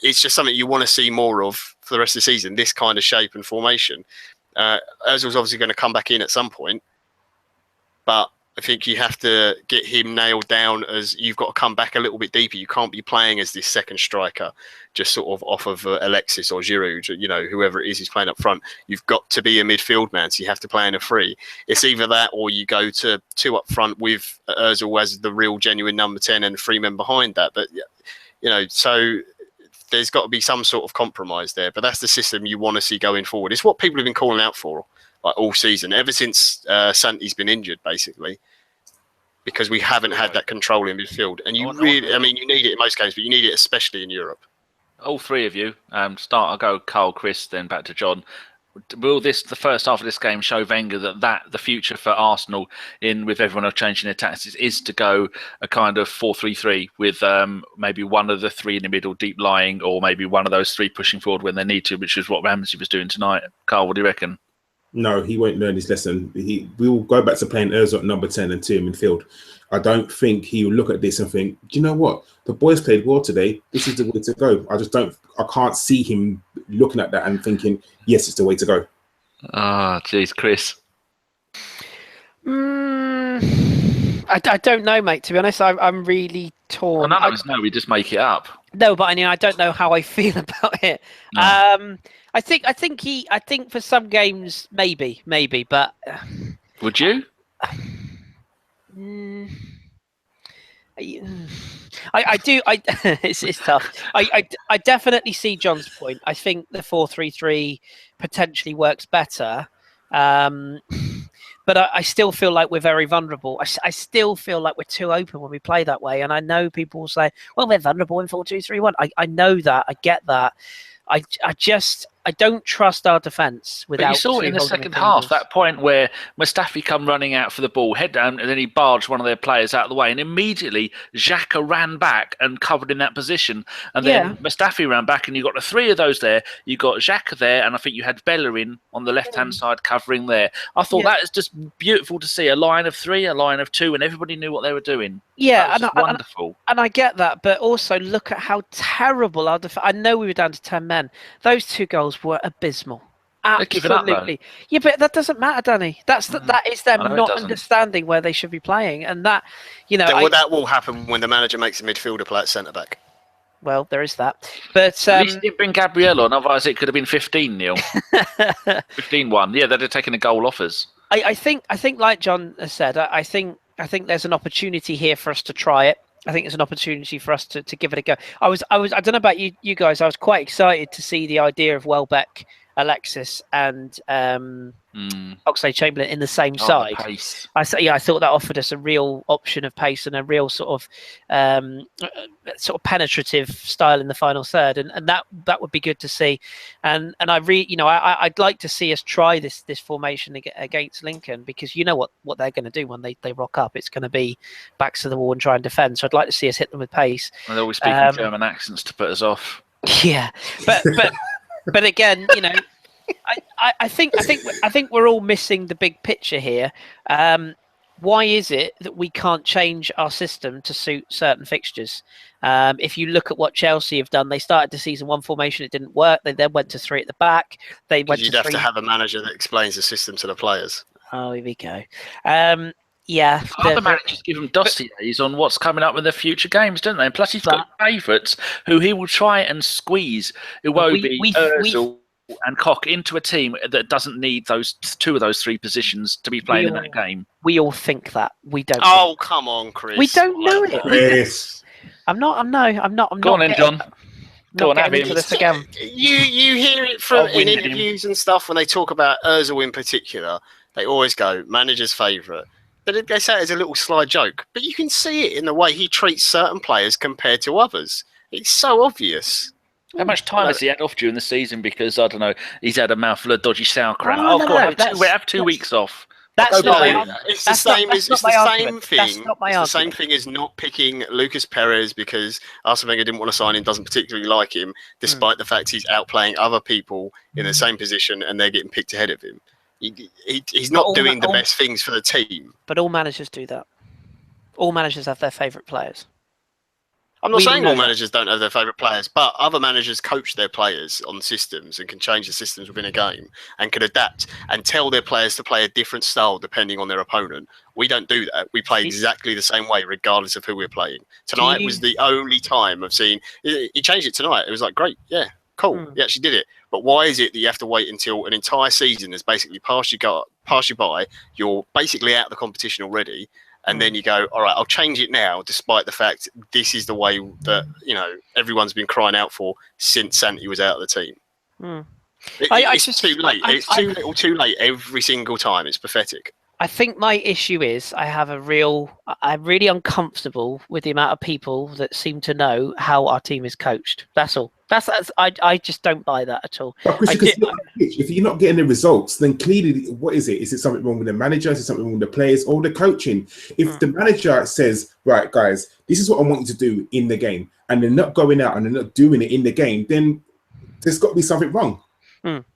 it's just something you want to see more of for the rest of the season, this kind of shape and formation. Ozil's obviously going to come back in at some point, but I think you have to get him nailed down as you've got to come back a little bit deeper. You can't be playing as this second striker, just sort of off of Alexis or Giroud, whoever it is who's playing up front. You've got to be a midfield man, so you have to play in a free. It's either that or you go to 2 up front with Ozil as the real genuine number 10 and 3 men behind that. But, so there's got to be some sort of compromise there. But that's the system you want to see going forward. It's what people have been calling out for. Like all season, ever since Santi's been injured, basically, because we haven't had that control in midfield. And you you need it in most games, but you need it especially in Europe. All 3 of you, I'll go Karl, Kris, then back to John. Will the first half of this game show Wenger that the future for Arsenal, with everyone else changing their tactics, is to go a kind of 4-3-3 with maybe one of the 3 in the middle deep lying, or maybe one of those 3 pushing forward when they need to, which is what Ramsey was doing tonight? Karl, what do you reckon? No, he won't learn his lesson. We will go back to playing Ozil at number 10 and 2 in midfield. I don't think he will look at this and think, do you know what? The boys played well today. This is the way to go. I can't see him looking at that and thinking, yes, it's the way to go. Jeez, Kris. I don't know, mate. To be honest, I'm really torn. Well, none of us know. We just make it up. No, but I don't know how I feel about it. No. I think for some games, maybe, but would you? I do. It's tough. I definitely see John's point. I think the 4-3-3 potentially works better. But I still feel like we're very vulnerable. I still feel like we're too open when we play that way. And I know people will say, well, we're vulnerable in 4-2-3-1. I know that. I get that. I don't trust our defence without. But you saw in the second half that point where Mustafi come running out for the ball, head down, and then he barged one of their players out of the way, and immediately Xhaka ran back and covered in that position, and then Mustafi ran back, and you got the 3 of those there. You got Xhaka there, and I think you had Bellerin on the left-hand side covering there. I thought that is just beautiful to see, a line of 3, a line of 2, and everybody knew what they were doing. Yeah, and wonderful. And I get that, but also look at how terrible our defence. I know we were down to 10 men. Those 2 goals were abysmal. Absolutely. Yeah, but that doesn't matter, Danny. That is them not understanding where they should be playing, and that that will happen when the manager makes a midfielder play at centre back. Well, there is that. But at least he didn't bring Gabriel on, otherwise it could have been 15-0. 15-1. Yeah, they'd have taken a goal off us. I think like John has said, I think there's an opportunity here for us to try it. I think it's an opportunity for us to give it a go. I don't know about you guys. I was quite excited to see the idea of Welbeck, Alexis, and Oxlade-Chamberlain in the same side. Pace. I thought that offered us a real option of pace and a real sort of penetrative style in the final third, and that would be good to see. And I'd like to see us try this formation against Lincoln, because you know what they're going to do when they rock up. It's going to be backs to the wall and try and defend. So I'd like to see us hit them with pace. And they're always speaking German accents to put us off. Yeah, but again, I think we're all missing the big picture here. Why is it that we can't change our system to suit certain fixtures? If you look at what Chelsea have done, they started the season 1 formation, it didn't work. They then went to 3 at the back. You'd have to have a manager that explains the system to the players. Oh, here we go. Other managers give him dossiers on what's coming up in the future games, don't they? And plus, he's got favourites who he will try and squeeze Iwobi, Ozil, and Koch into a team that doesn't need those 2 of those 3 positions to be playing in that game. We all think that. We don't. Oh, come on, Kris. We don't know it. Kris. I'm not. Go on then, John. Go on, have him. This again. You hear it from in interviews and stuff when they talk about Ozil in particular. They always go manager's favourite. But they say it as a little sly joke. But you can see it in the way he treats certain players compared to others. It's so obvious. How much time has he had off during the season? Because, I don't know, he's had a mouthful of dodgy sauerkraut. Have 2 weeks off. It's the same thing. That's not my argument. It's the same thing as not picking Lucas Perez because Arsene Wenger didn't want to sign him, doesn't particularly like him, despite the fact he's outplaying other people in the same position and they're getting picked ahead of him. He's not doing the best things for the team. But all managers do that. All managers have their favourite players. I'm not We saying know all that. managers don't have their favourite players, but other managers coach their players on systems and can change the systems within a game and can adapt and tell their players to play a different style depending on their opponent. We don't do that. We play exactly the same way regardless of who we're playing. Tonight was the only time I've seen... He changed it tonight. It was like, great, yeah, cool. He actually did it. But why is it that you have to wait until an entire season has basically passed you by, you're basically out of the competition already, and then you go, all right, I'll change it now, despite the fact this is the way that, everyone's been crying out for since Santi was out of the team. It's too late. It's too little too late every single time. It's pathetic. I think my issue is I'm really uncomfortable with the amount of people that seem to know how our team is coached. That's all. I just don't buy that at all. But Chris, if you're not getting the results, then clearly, what is it? Is it something wrong with the manager? Is it something wrong with the players or the coaching? If the manager says, right, guys, this is what I want you to do in the game, and they're not going out and they're not doing it in the game, then there's got to be something wrong.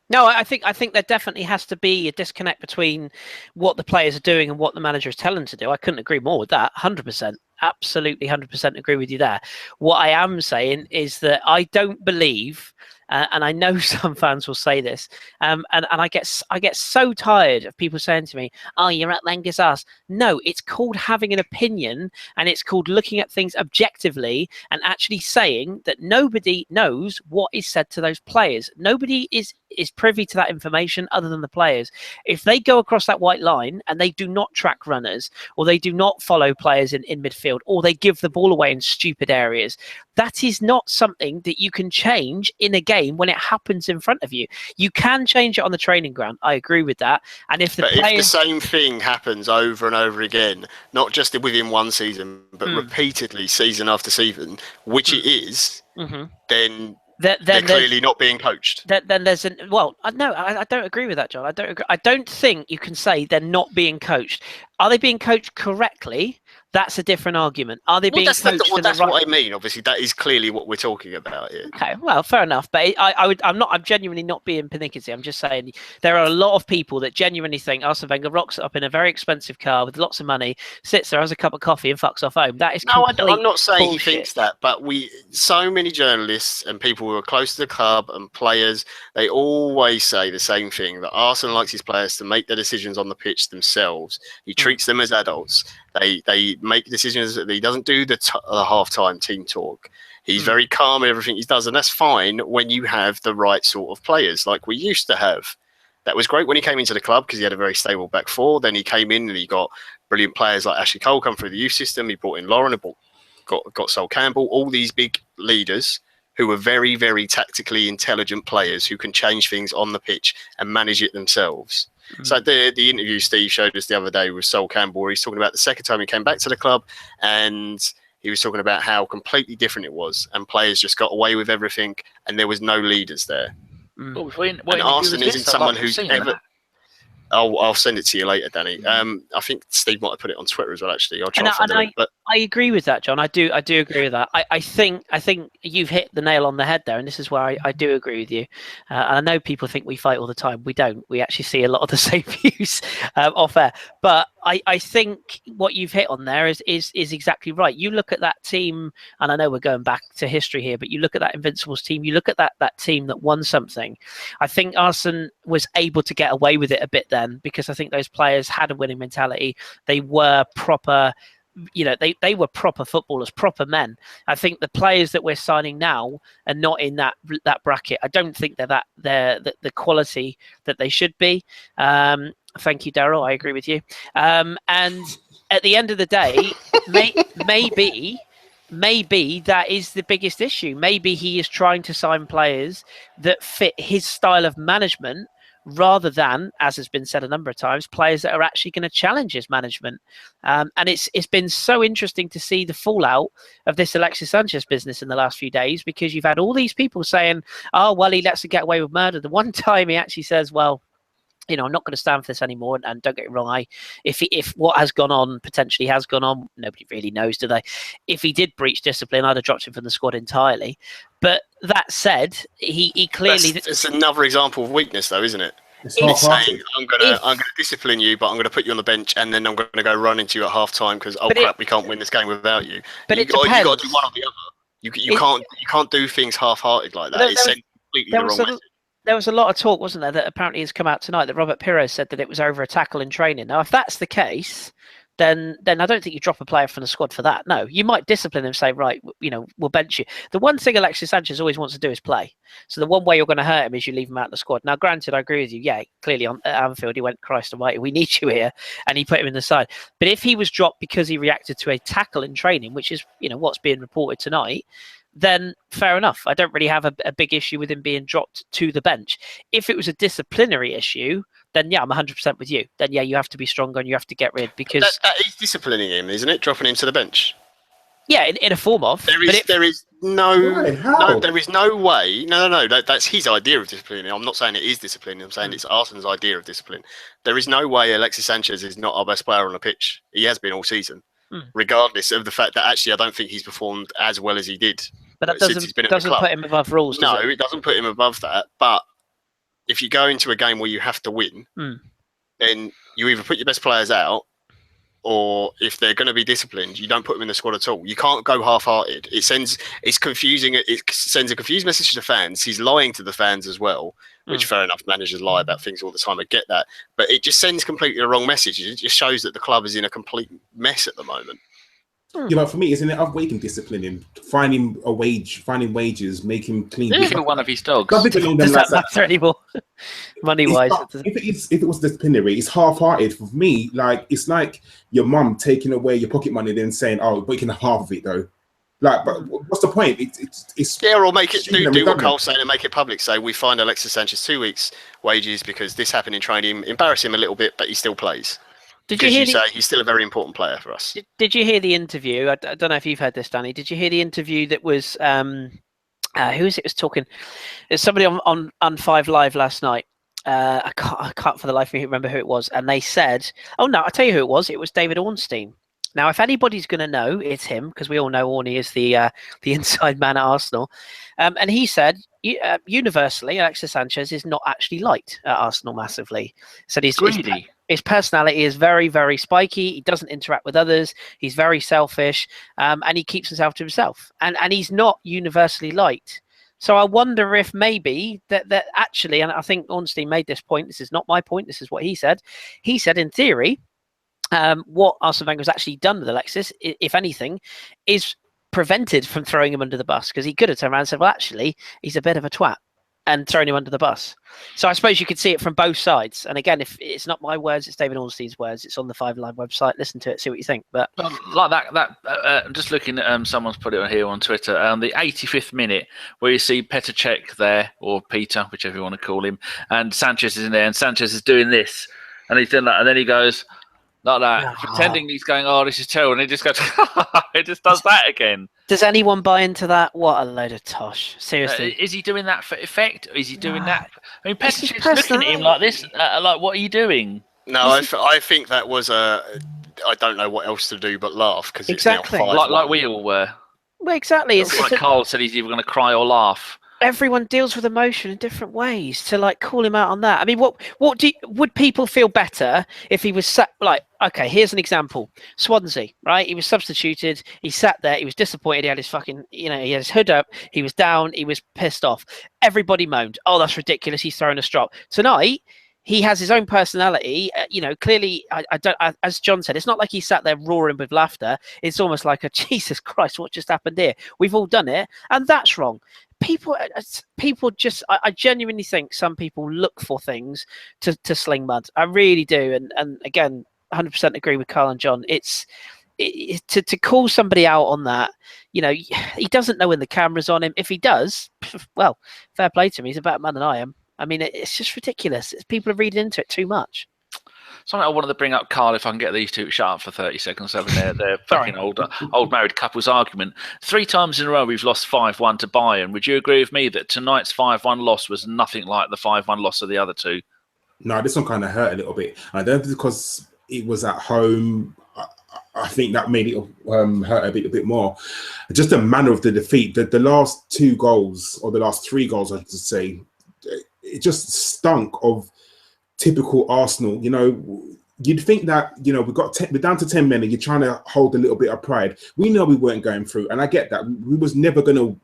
No, I think there definitely has to be a disconnect between what the players are doing and what the manager is telling them to do. I couldn't agree more with that. 100%. Absolutely 100% agree with you there. What I am saying is that I don't believe, and I know some fans will say this, and I get so tired of people saying to me, "Oh, you're at Wenger's ass." No, it's called having an opinion, and it's called looking at things objectively and actually saying that nobody knows what is said to those players. Nobody is privy to that information other than the players. If they go across that white line and they do not track runners, or they do not follow players in midfield, or they give the ball away in stupid areas, that is not something that you can change in a game when it happens in front of you. You can change it on the training ground. I agree with that. And if the same thing happens over and over again, not just within one season, but repeatedly season after season, which it is, then they're clearly not being coached. Then there's I don't agree with that, John. I don't agree. I don't think you can say they're not being coached. Are they being coached correctly? That's a different argument. Are they being coached? That's what I mean. Obviously, that is clearly what we're talking about here. Okay, well, fair enough. But I'm genuinely not being pernickety. I'm just saying there are a lot of people that genuinely think Arsene Wenger rocks up in a very expensive car with lots of money, sits there, has a cup of coffee, and fucks off home. That is I'm not saying bullshit. He thinks that, but so many journalists and people who are close to the club and players, they always say the same thing, that Arsene likes his players to make their decisions on the pitch themselves. He treats them as adults. They make decisions. He doesn't do the half-time team talk. He's very calm in everything he does, and that's fine when you have the right sort of players like we used to have. That was great when he came into the club because he had a very stable back four. Then he came in and he got brilliant players like Ashley Cole come through the youth system. He brought in Lauren, got Sol Campbell, all these big leaders who are very, very tactically intelligent players who can change things on the pitch and manage it themselves. So the interview Steve showed us the other day with Sol Campbell, where he's talking about the second time he came back to the club, and he was talking about how completely different it was, and players just got away with everything, and there was no leaders there. And Arsene isn't someone who's ever... I'll send it to you later, Danny. I think Steve might have put it on Twitter as well. Actually, I'll try to find it. But I agree with that, John. I do agree with that. I think you've hit the nail on the head there, and this is where I do agree with you. And I know people think we fight all the time. We don't. We actually see a lot of the same views off air. But I think what you've hit on there is exactly right. You look at that team, and I know we're going back to history here, but you look at that Invincibles team. You look at that team that won something. I think Arsene was able to get away with it a bit then, because I think those players had a winning mentality. They were proper, they were proper footballers, proper men. I think the players that we're signing now are not in that bracket. I don't think they're the quality that they should be. Thank you, Daryl. I agree with you. And at the end of the day, maybe that is the biggest issue. Maybe he is trying to sign players that fit his style of management, rather than, as has been said a number of times, players that are actually going to challenge his management. And it's been so interesting to see the fallout of this Alexis Sanchez business in the last few days, because you've had all these people saying, oh, well, he lets it get away with murder. The one time he actually says, well, I'm not going to stand for this anymore. And don't get me wrong, if what has gone on potentially has gone on, nobody really knows, do they? If he did breach discipline, I'd have dropped him from the squad entirely. But that said, he clearly... It's another example of weakness, though, isn't it? It's saying, I'm gonna discipline you, but I'm gonna put you on the bench, and then I'm gonna go run into you at half time because crap, we can't win this game without you. But you got to do one or the other. You can't do things half-hearted like that. It sends completely the wrong message. There was a lot of talk, wasn't there, that apparently has come out tonight that Robert Pires said that it was over a tackle in training. Now, if that's the case, then I don't think you drop a player from the squad for that. No, you might discipline him and say, right, we'll bench you. The one thing Alexis Sanchez always wants to do is play. So the one way you're going to hurt him is you leave him out of the squad. Now, granted, I agree with you. Yeah, clearly at Anfield, he went, Christ almighty, we need you here. And he put him in the side. But if he was dropped because he reacted to a tackle in training, which is, what's being reported tonight, then fair enough. I don't really have a big issue with him being dropped to the bench. If it was a disciplinary issue, then yeah, I'm 100% with you. Then yeah, you have to be stronger and you have to get rid because that is disciplining him, isn't it? Dropping him to the bench. Yeah, in a form of. There is no way. No. That's his idea of discipline. I'm not saying it is discipline. I'm saying it's Arsenal's idea of discipline. There is no way Alexis Sanchez is not our best player on the pitch. He has been all season, regardless of the fact that actually I don't think he's performed as well as he did. But that doesn't put him above rules. No, it doesn't put him above that. But if you go into a game where you have to win, then you either put your best players out, or if they're going to be disciplined, you don't put them in the squad at all. You can't go half-hearted. It sends a confused message to the fans. He's lying to the fans as well, which fair enough, managers lie about things all the time. I get that. But it just sends completely the wrong message. It just shows that the club is in a complete mess at the moment. For me, isn't it other way than disciplining? Finding wages, make him clean. Kill one of his dogs. Does that matter anymore? Money-wise, if it was disciplinary, it's half-hearted. For me, it's like your mum taking away your pocket money, then saying, "Oh, but you can have half of it, though." But what's the point? It's or make it do what Karl's saying and make it public. Say we find Alexis Sanchez 2 weeks' wages because this happened in training. Embarrass him a little bit, but he still plays. Did you hear say he's still a very important player for us? Did you hear the interview? I don't know if you've heard this, Danny. Did you hear the interview that was who was talking? It's somebody on 5 Live last night. I can't for the life of me remember who it was. And they said, "Oh no, I'll tell you who it was. It was David Ornstein." Now, if anybody's going to know, it's him because we all know Orney is the inside man at Arsenal. And he said, universally, Alexis Sanchez is not actually liked at Arsenal massively. Said he's greedy. His personality is very, very spiky. He doesn't interact with others. He's very selfish, and he keeps himself to himself. And he's not universally liked. So I wonder if maybe that actually, and I think Ornstein made this point. This is not my point. This is what he said. He said, in theory, what Arsene Wenger has actually done with Alexis, if anything, is prevented from throwing him under the bus, because he could have turned around and said, well, actually, he's a bit of a twat, and thrown him under the bus. So I suppose you could see it from both sides. And again, if it's not my words, it's David Ornstein's words. It's on the 5 Live website. Listen to it, see what you think. But like that, just looking at someone's put it on here on Twitter. The 85th minute, where you see Petr Cech there, or Peter, whichever you want to call him, and Sanchez is in there, and Sanchez is doing this, and he's doing that, and then he goes like that, pretending he's going, "Oh, this is terrible," and he just goes, it just does that again. Does anyone buy into that? What a load of tosh! Seriously, is he doing that for effect? Or is he doing that? I mean, Petr Cech's looking at him like this, like, "What are you doing?" No, I think that was I don't know what else to do but laugh, because exactly it's now 5-1. like we all were. Well, exactly. It's like Karl said, he's either going to cry or laugh. Everyone deals with emotion in different ways. To call him out on that. I mean, would people feel better if he was sat okay, here's an example. Swansea, right? He was substituted. He sat there. He was disappointed. He had his fucking, he had his hood up. He was down. He was pissed off. Everybody moaned. Oh, that's ridiculous. He's throwing a strop. Tonight, he has his own personality. Clearly, I don't. As John said, it's not like he sat there roaring with laughter. It's almost like a Jesus Christ, what just happened here? We've all done it, and that's wrong. People just. I genuinely think some people look for things to sling mud. I really do, and again, 100% agree with Karl and John. To call somebody out on that. He doesn't know when the camera's on him. If he does, well, fair play to him. He's a better man than I am. I mean, it's just ridiculous. People are reading into it too much. Something I wanted to bring up, Karl, if I can get these two to shut up for 30 seconds, having their fucking old married couples argument. 3 times in a row we've lost 5-1 to Bayern. Would you agree with me that tonight's 5-1 loss was nothing like the 5-1 loss of the other two? No, this one kind of hurt a little bit. I don't think because it was at home. I think that made it hurt a bit more. Just the manner of the defeat. The last 2 goals, or the last 3 goals, I should say, it just stunk of typical Arsenal. you'd think that, you know, we're down to 10 men and you're trying to hold a little bit of pride. We know we weren't going through, and I get that. We was never going to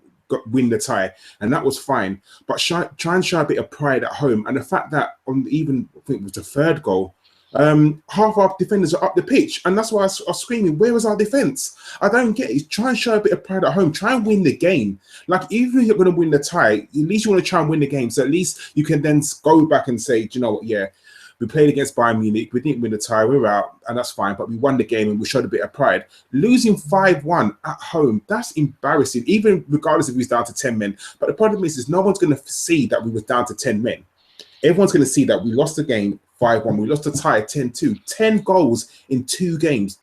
win the tie, and that was fine. But try and show a bit of pride at home. And the fact that on even, I think it was the third goal, half our defenders are up the pitch, and that's why I was screaming, where was our defense? I don't get it. Try and show a bit of pride at home. Try and win the game. Like, even if you're going to win the tie, at least you want to try and win the game, so at least you can then go back and say, do you know what, yeah, we played against Bayern Munich, we didn't win the tie, we're out, and that's fine, but we won the game and we showed a bit of pride. Losing 5-1 at home, that's embarrassing, even regardless if we was down to 10 men. But the problem is no one's going to see that we was down to 10 men. Everyone's going to see that we lost the game 5-1, we lost the tie 10-2, 10 goals in 2 games.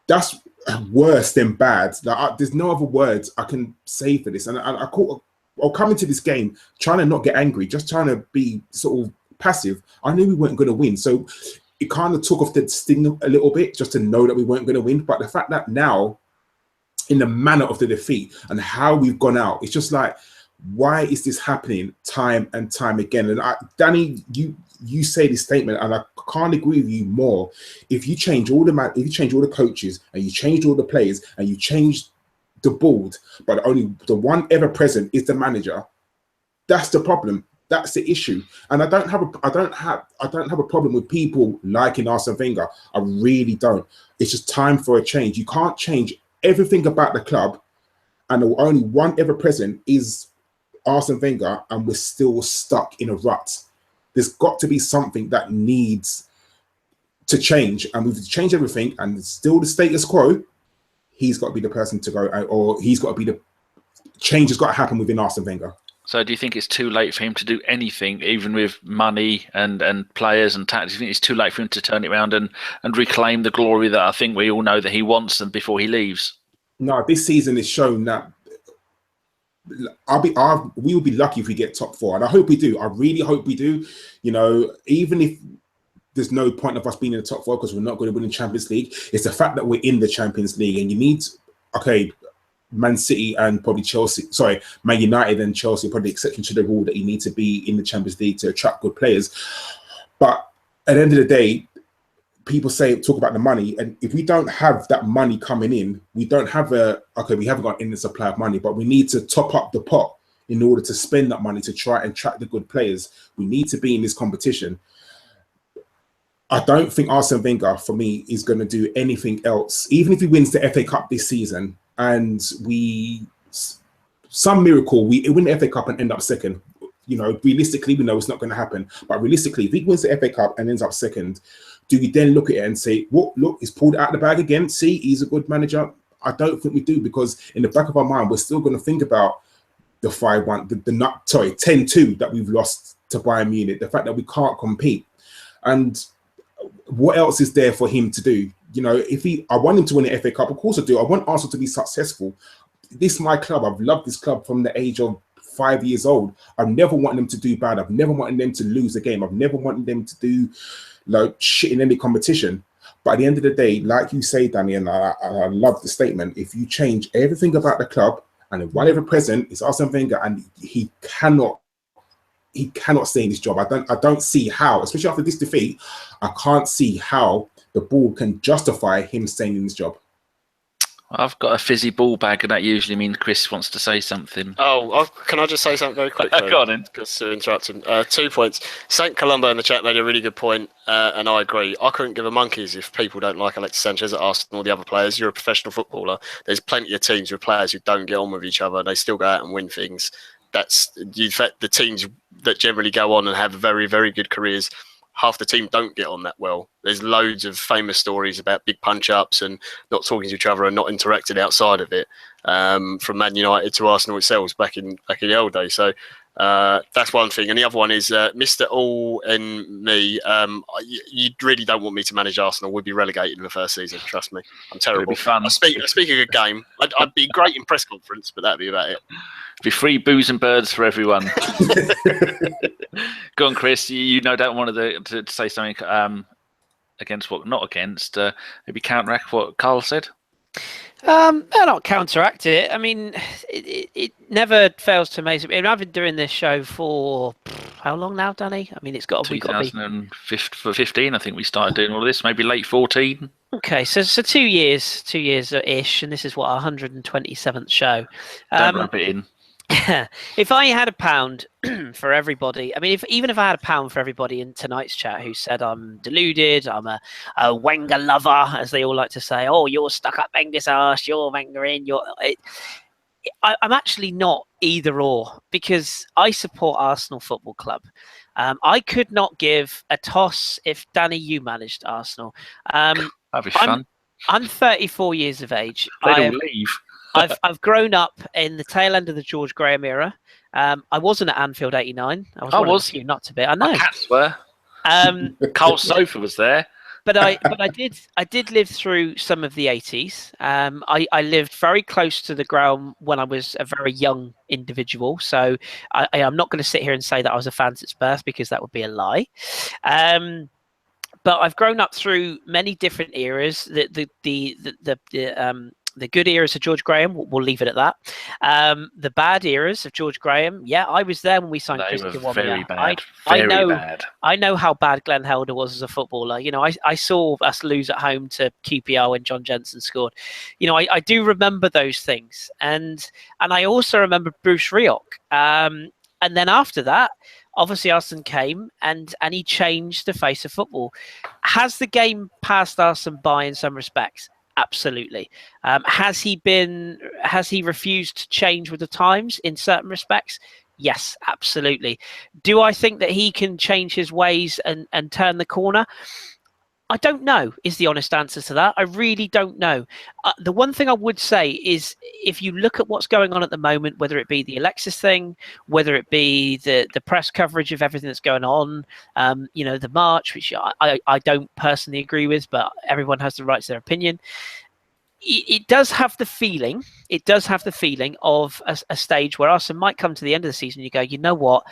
That's worse than bad. Like, there's no other words I can say for this. And I'll come into this game trying to not get angry, just trying to be sort of passive. I knew we weren't going to win, so it kind of took off the sting a little bit, just to know that we weren't going to win. But the fact that now, in the manner of the defeat and how we've gone out, it's just like, why is this happening time and time again? And Danny, you say this statement, and I can't agree with you more. If you change all the coaches, and you change all the players, and you change the board, but only the one ever present is the manager, that's the problem. That's the issue. And I don't have a problem with people liking Arsene Wenger. I really don't. It's just time for a change. You can't change everything about the club, and the only one ever present is Arsene Wenger, and we're still stuck in a rut. There's got to be something that needs to change, and we've changed everything, and it's still the status quo. He's got to be the person to go, or he's got to be the change has got to happen within Arsene Wenger. So do you think it's too late for him to do anything, even with money and players and tactics? Do you think it's too late for him to turn it around and reclaim the glory that I think we all know that he wants them before he leaves? No, this season has shown that we will be lucky if we get top 4, and I hope we do. I really hope we do. You know, even if there's no point of us being in the top 4 because we're not going to win the Champions League, it's the fact that we're in the Champions League, and you need, Man City and probably Man United and Chelsea are probably the exception to the rule that you need to be in the Champions League to attract good players. But at the end of the day, people talk about the money, and if we don't have that money coming in, we don't have we haven't got endless supply of money, but we need to top up the pot in order to spend that money to try and attract the good players. We need to be in this competition. I don't think Arsene Wenger, for me, is going to do anything else. Even if he wins the FA Cup this season and some miracle, we win the FA Cup and end up second. You know, realistically, we know it's not going to happen. But realistically, if he wins the FA Cup and ends up second, do we then look at it and say, look, he's pulled it out of the bag again. See, he's a good manager. I don't think we do, because in the back of our mind, we're still going to think about the 5-1, 10-2 that we've lost to Bayern Munich, the fact that we can't compete. And what else is there for him to do? You know, I want him to win the FA Cup. Of course I do. I want Arsenal to be successful. This is my club. I've loved this club from the age of 5 years old. I've never wanted them to do bad. I've never wanted them to lose a game. I've never wanted them to do shit in any competition. But at the end of the day, like you say, Danny, and I love the statement, if you change everything about the club, and if one ever present is Arsene Wenger, and he cannot stay in his job. I don't see how, especially after this defeat, I can't see how the board can justify him staying in his job. I've got a fizzy ball bag, and that usually means Kris wants to say something. Can I just say something very quick? Go on in. Because to interrupt him. 2 points. St. Columbo in the chat made a really good point, and I agree. I couldn't give a monkeys if people don't like Alexis Sanchez at Arsenal or the other players. You're a professional footballer. There's plenty of teams with players who don't get on with each other. They still go out and win things. That's the teams that generally go on and have very, very good careers. Half the team don't get on that well. There's loads of famous stories about big punch-ups and not talking to each other and not interacting outside of it. From Man United to Arsenal itself back in the old days. So that's one thing. And the other one is Mr. All and me. You really don't want me to manage Arsenal. We'd be relegated in the first season. Trust me, I'm terrible. It'll be fun. I speak a good game. I'd be great in press conference, but that'd be about it. Be free booze and birds for everyone. Go on, Kris. You no doubt wanted to say something against maybe counteract what Karl said. They're not counteract it. I mean, it never fails to amaze me. I mean, I've been doing this show for how long now, Danny? I mean, it's got to be 2015. I think we started doing all of this. Maybe late 14. Okay, so 2 years, 2 years ish, and this is what our 127th show. Don't wrap it in. If I had £1 for everybody, I mean, even if I had £1 for everybody in tonight's chat who said I'm deluded, I'm a Wenger lover, as they all like to say, oh, you're stuck up Wenger's arse, you're Wenger in, I'm actually not either or, because I support Arsenal Football Club. I could not give a toss if, Danny, you managed Arsenal. That'd be fun. I'm 34 years of age. They don't leave. I've grown up in the tail end of the George Graham era. I wasn't at Anfield '89. I was you not to be. I know. My cats were. Karl's sofa was there. But I did live through some of the '80s. I lived very close to the ground when I was a very young individual. So I'm not going to sit here and say that I was a fan since birth, because that would be a lie. But I've grown up through many different eras. The good eras of George Graham, we'll leave it at that. The bad eras of George Graham, yeah, I was there when we signed Kris. They were very bad. Bad. I know how bad Glenn Helder was as a footballer. You know, I saw us lose at home to QPR when John Jensen scored. You know, I do remember those things, and I also remember Bruce Rioch. And then after that, obviously Arsene came and he changed the face of football. Has the game passed Arsene by in some respects? Absolutely. Has he refused to change with the times in certain respects? Yes, absolutely. Do I think that he can change his ways and turn the corner? I don't know, is the honest answer to that. I really don't know. The one thing I would say is, if you look at what's going on at the moment, whether it be the Alexis thing, whether it be the press coverage of everything that's going on, the march, which I don't personally agree with, but everyone has the right to their opinion. It does have the feeling of a stage where Arsene might come to the end of the season and you go, you know what,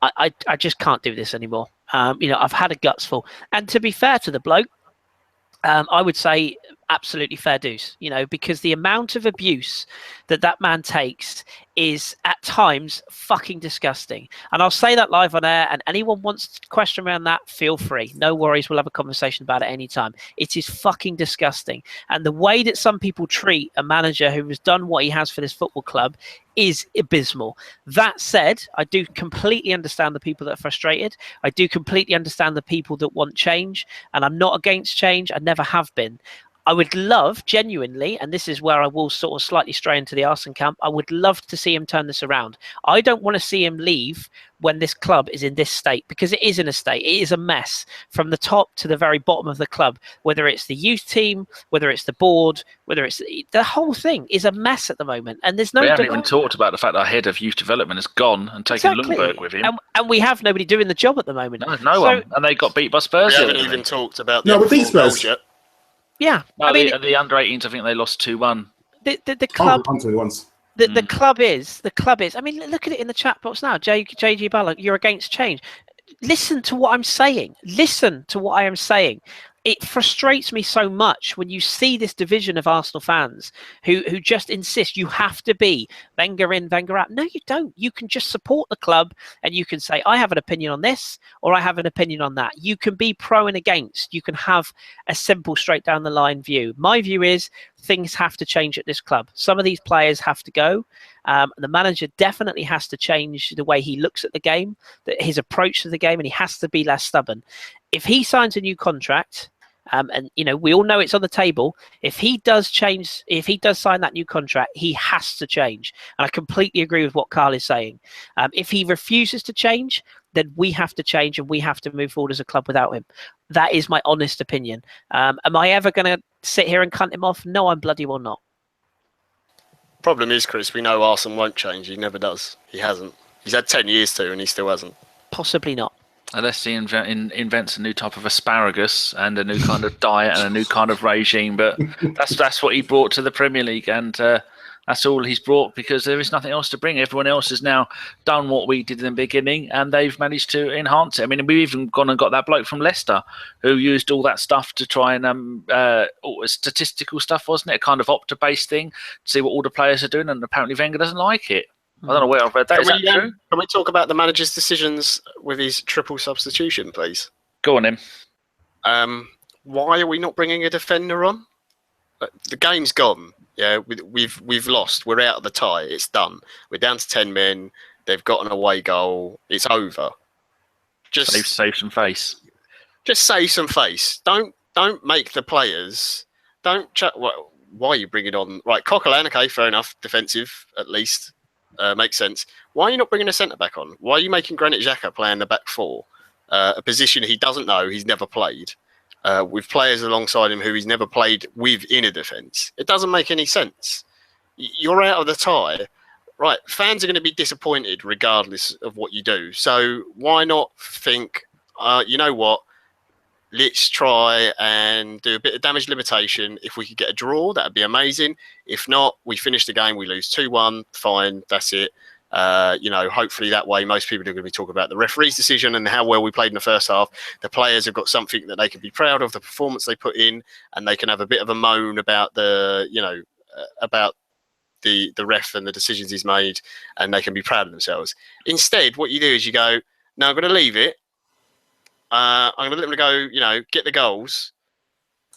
I just can't do this anymore. I've had a guts full. And to be fair to the bloke, I would say absolutely fair dues, because the amount of abuse that man takes is at times fucking disgusting. And I'll say that live on air, and anyone wants to question around that, feel free. No worries, we'll have a conversation about it anytime. It is fucking disgusting. And the way that some people treat a manager who has done what he has for this football club is abysmal. That said, I do completely understand the people that are frustrated. I do completely understand the people that want change, and I'm not against change. I never have been. I would love, genuinely, and this is where I will sort of slightly stray into the Arsene camp, I would love to see him turn this around. I don't want to see him leave when this club is in this state, because it is in a state. It is a mess from the top to the very bottom of the club, whether it's the youth team, whether it's the board, whether it's the whole thing is a mess at the moment. And there's no. We haven't even talked about the fact that our head of youth development has gone and taken Lundberg with him. And we have nobody doing the job at the moment. No one. And they got beat by Spurs. We haven't even talked about the Spurs yet. Yeah, no, I mean the under 18s. I think they lost 2-1. The club. The club is. I mean, look at it in the chat box now. JG Ballard, you're against change. Listen to what I'm saying. Listen to what I am saying. It frustrates me so much when you see this division of Arsenal fans who just insist you have to be Wenger in, Wenger out. No, you don't. You can just support the club and you can say, I have an opinion on this or I have an opinion on that. You can be pro and against. You can have a simple, straight down the line view. My view is things have to change at this club. Some of these players have to go. The manager definitely has to change the way he looks at the game, his approach to the game, and he has to be less stubborn. If he signs a new contract, and we all know it's on the table, if he does sign that new contract, he has to change. And I completely agree with what Karl is saying. If he refuses to change, then we have to change and we have to move forward as a club without him. That is my honest opinion. Am I ever going to sit here and cunt him off? No, I'm bloody well not. Problem is, Kris, we know Arsene won't change. He never does. He hasn't. He's had 10 years to, and he still hasn't. Possibly not. Unless he invents a new type of asparagus and a new kind of diet and a new kind of regime. But that's what he brought to the Premier League, and That's all he's brought, because there is nothing else to bring. Everyone else has now done what we did in the beginning, and they've managed to enhance it. I mean, we've even gone and got that bloke from Leicester who used all that stuff to try and statistical stuff, wasn't it? A kind of Opta-based thing to see what all the players are doing, and apparently Wenger doesn't like it. I don't know where I've read that. Is that true? Can we talk about the manager's decisions with his triple substitution, please? Go on, him. Why are we not bringing a defender on? The game's gone. Yeah, we've lost. We're out of the tie. It's done. We're down to 10 men. They've got an away goal. It's over. Just save some face. Just save some face. Don't make the players. Why are you bringing on? Right, Coquelin. Okay, fair enough. Defensive, at least, makes sense. Why are you not bringing a centre back on? Why are you making Granit Xhaka play in the back four? A position he doesn't know. He's never played. With players alongside him who he's never played with in a defence. It doesn't make any sense. You're out of the tie. Right, fans are going to be disappointed regardless of what you do. So why not think, you know what, let's try and do a bit of damage limitation. If we could get a draw, that would be amazing. If not, we finish the game, we lose 2-1, fine, that's it. Hopefully that way most people are going to be talking about the referee's decision and how well we played in the first half. The players have got something that they can be proud of, the performance they put in, and they can have a bit of a moan about the ref and the decisions he's made, and they can be proud of themselves. Instead, what you do is you go, no, I'm going to leave it. I'm going to let them go, get the goals,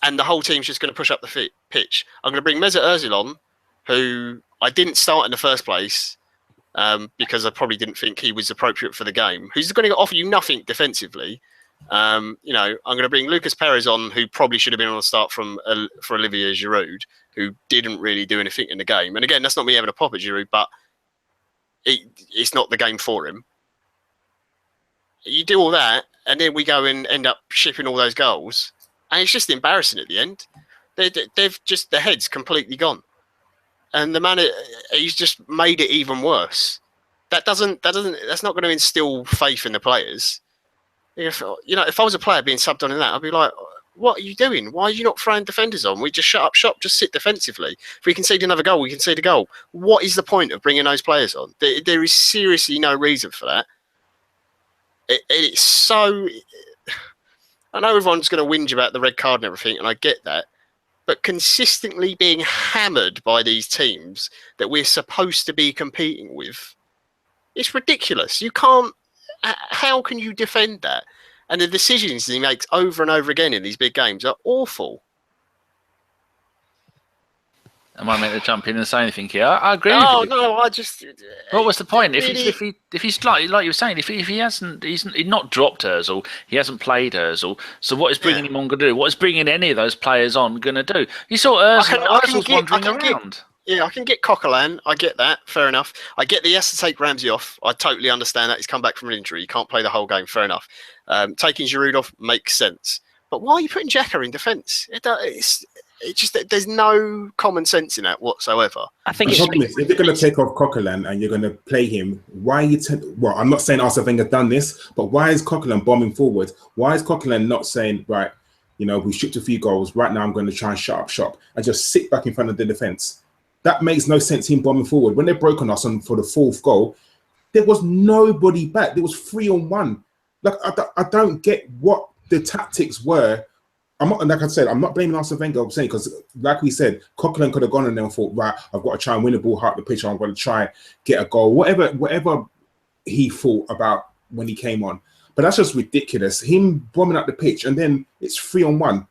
and the whole team's just going to push up the pitch. I'm going to bring Mesut Ozil on, who I didn't start in the first place, because I probably didn't think he was appropriate for the game. Who's going to offer you nothing defensively? I'm going to bring Lucas Perez on, who probably should have been on the start for Olivier Giroud, who didn't really do anything in the game. And again, that's not me having a pop at Giroud, but it's not the game for him. You do all that, and then we go and end up shipping all those goals, and it's just embarrassing at the end. They've just, their head's completely gone. And the man, he's just made it even worse. That's not going to instill faith in the players. If I was a player being subbed on in that, I'd be like, what are you doing? Why are you not throwing defenders on? We just shut up shop, just sit defensively. If we concede another goal, we concede a goal. What is the point of bringing those players on? There is seriously no reason for that. It's so... I know everyone's going to whinge about the red card and everything, and I get that. But consistently being hammered by these teams that we're supposed to be competing with, it's ridiculous. You can't... How can you defend that? And the decisions he makes over and over again in these big games are awful. Am I meant to jump in and say anything here? I agree with you. No, I just... What was the point? Really... If he's like you were saying, if he hasn't, he's not dropped Ozil, he hasn't played Ozil. So what is bringing him on going to do? What is bringing any of those players on going to do? You saw Ozil's wandering around. I can get Coquelin. I get that. Fair enough. I get that he has to take Ramsey off. I totally understand that. He's come back from an injury. He can't play the whole game. Fair enough. Taking Giroud off makes sense. But why are you putting Xhaka in defence? It's just that there's no common sense in that whatsoever. I think the problem is, if you're going to take off Coquelin and you're going to play him, why are you... well, I'm not saying Arsene Wenger done this, but why is Coquelin bombing forward? Why is Coquelin not saying, right, we shipped a few goals, right now I'm going to try and shut up shop and just sit back in front of the defence? That makes no sense, him bombing forward. When they broke on us for the fourth goal, there was nobody back. There was 3-on-1. Like, I don't get what the tactics were. Like I said, I'm not blaming Arsene Wenger. I'm saying, because like we said, Coquelin could have gone in there and thought, right, I've got to try and win the ball, half the pitch, I'm going to try get a goal. Whatever he thought about when he came on. But that's just ridiculous. Him bombing up the pitch and then it's 3-on-1.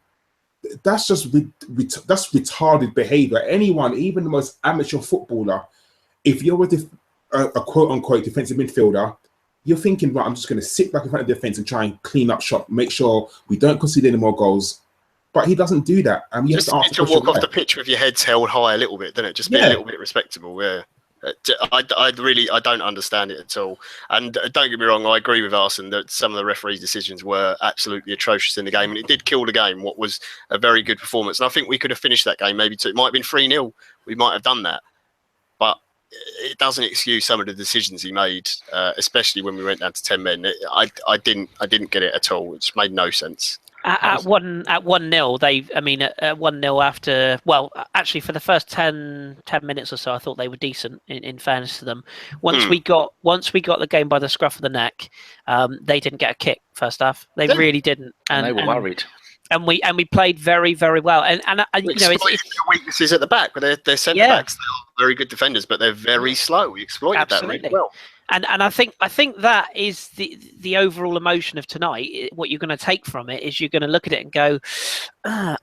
That's just that's retarded behaviour. Anyone, even the most amateur footballer, if you're a quote-unquote defensive midfielder, you're thinking, right, I'm just going to sit back in front of the defence and try and clean up shop, make sure we don't concede any more goals. But he doesn't do that. And you just have to walk off the pitch with your heads held high a little bit, doesn't it? Just be a little bit respectable. Yeah. I don't understand it at all. And don't get me wrong, I agree with Arsene that some of the referees' decisions were absolutely atrocious in the game, and it did kill the game. What was a very good performance, and I think we could have finished that game maybe it might have been 3-0. We might have done that, but it doesn't excuse some of the decisions he made, especially when we went down to 10 men. I didn't get it at all. It just made no sense. At 1-0, at 1-0 after, well, actually for the first 10 minutes or so, I thought they were decent. In fairness to them, once we got the game by the scruff of the neck, they didn't get a kick first half. They really didn't, and they were worried. And we played very, very well. And you know, it's the weaknesses at the back, but they're centre backs. They are very good defenders, but they're very slow. We exploited that really well. And I think that is the overall emotion of tonight. What you're going to take from it is you're going to look at it and go,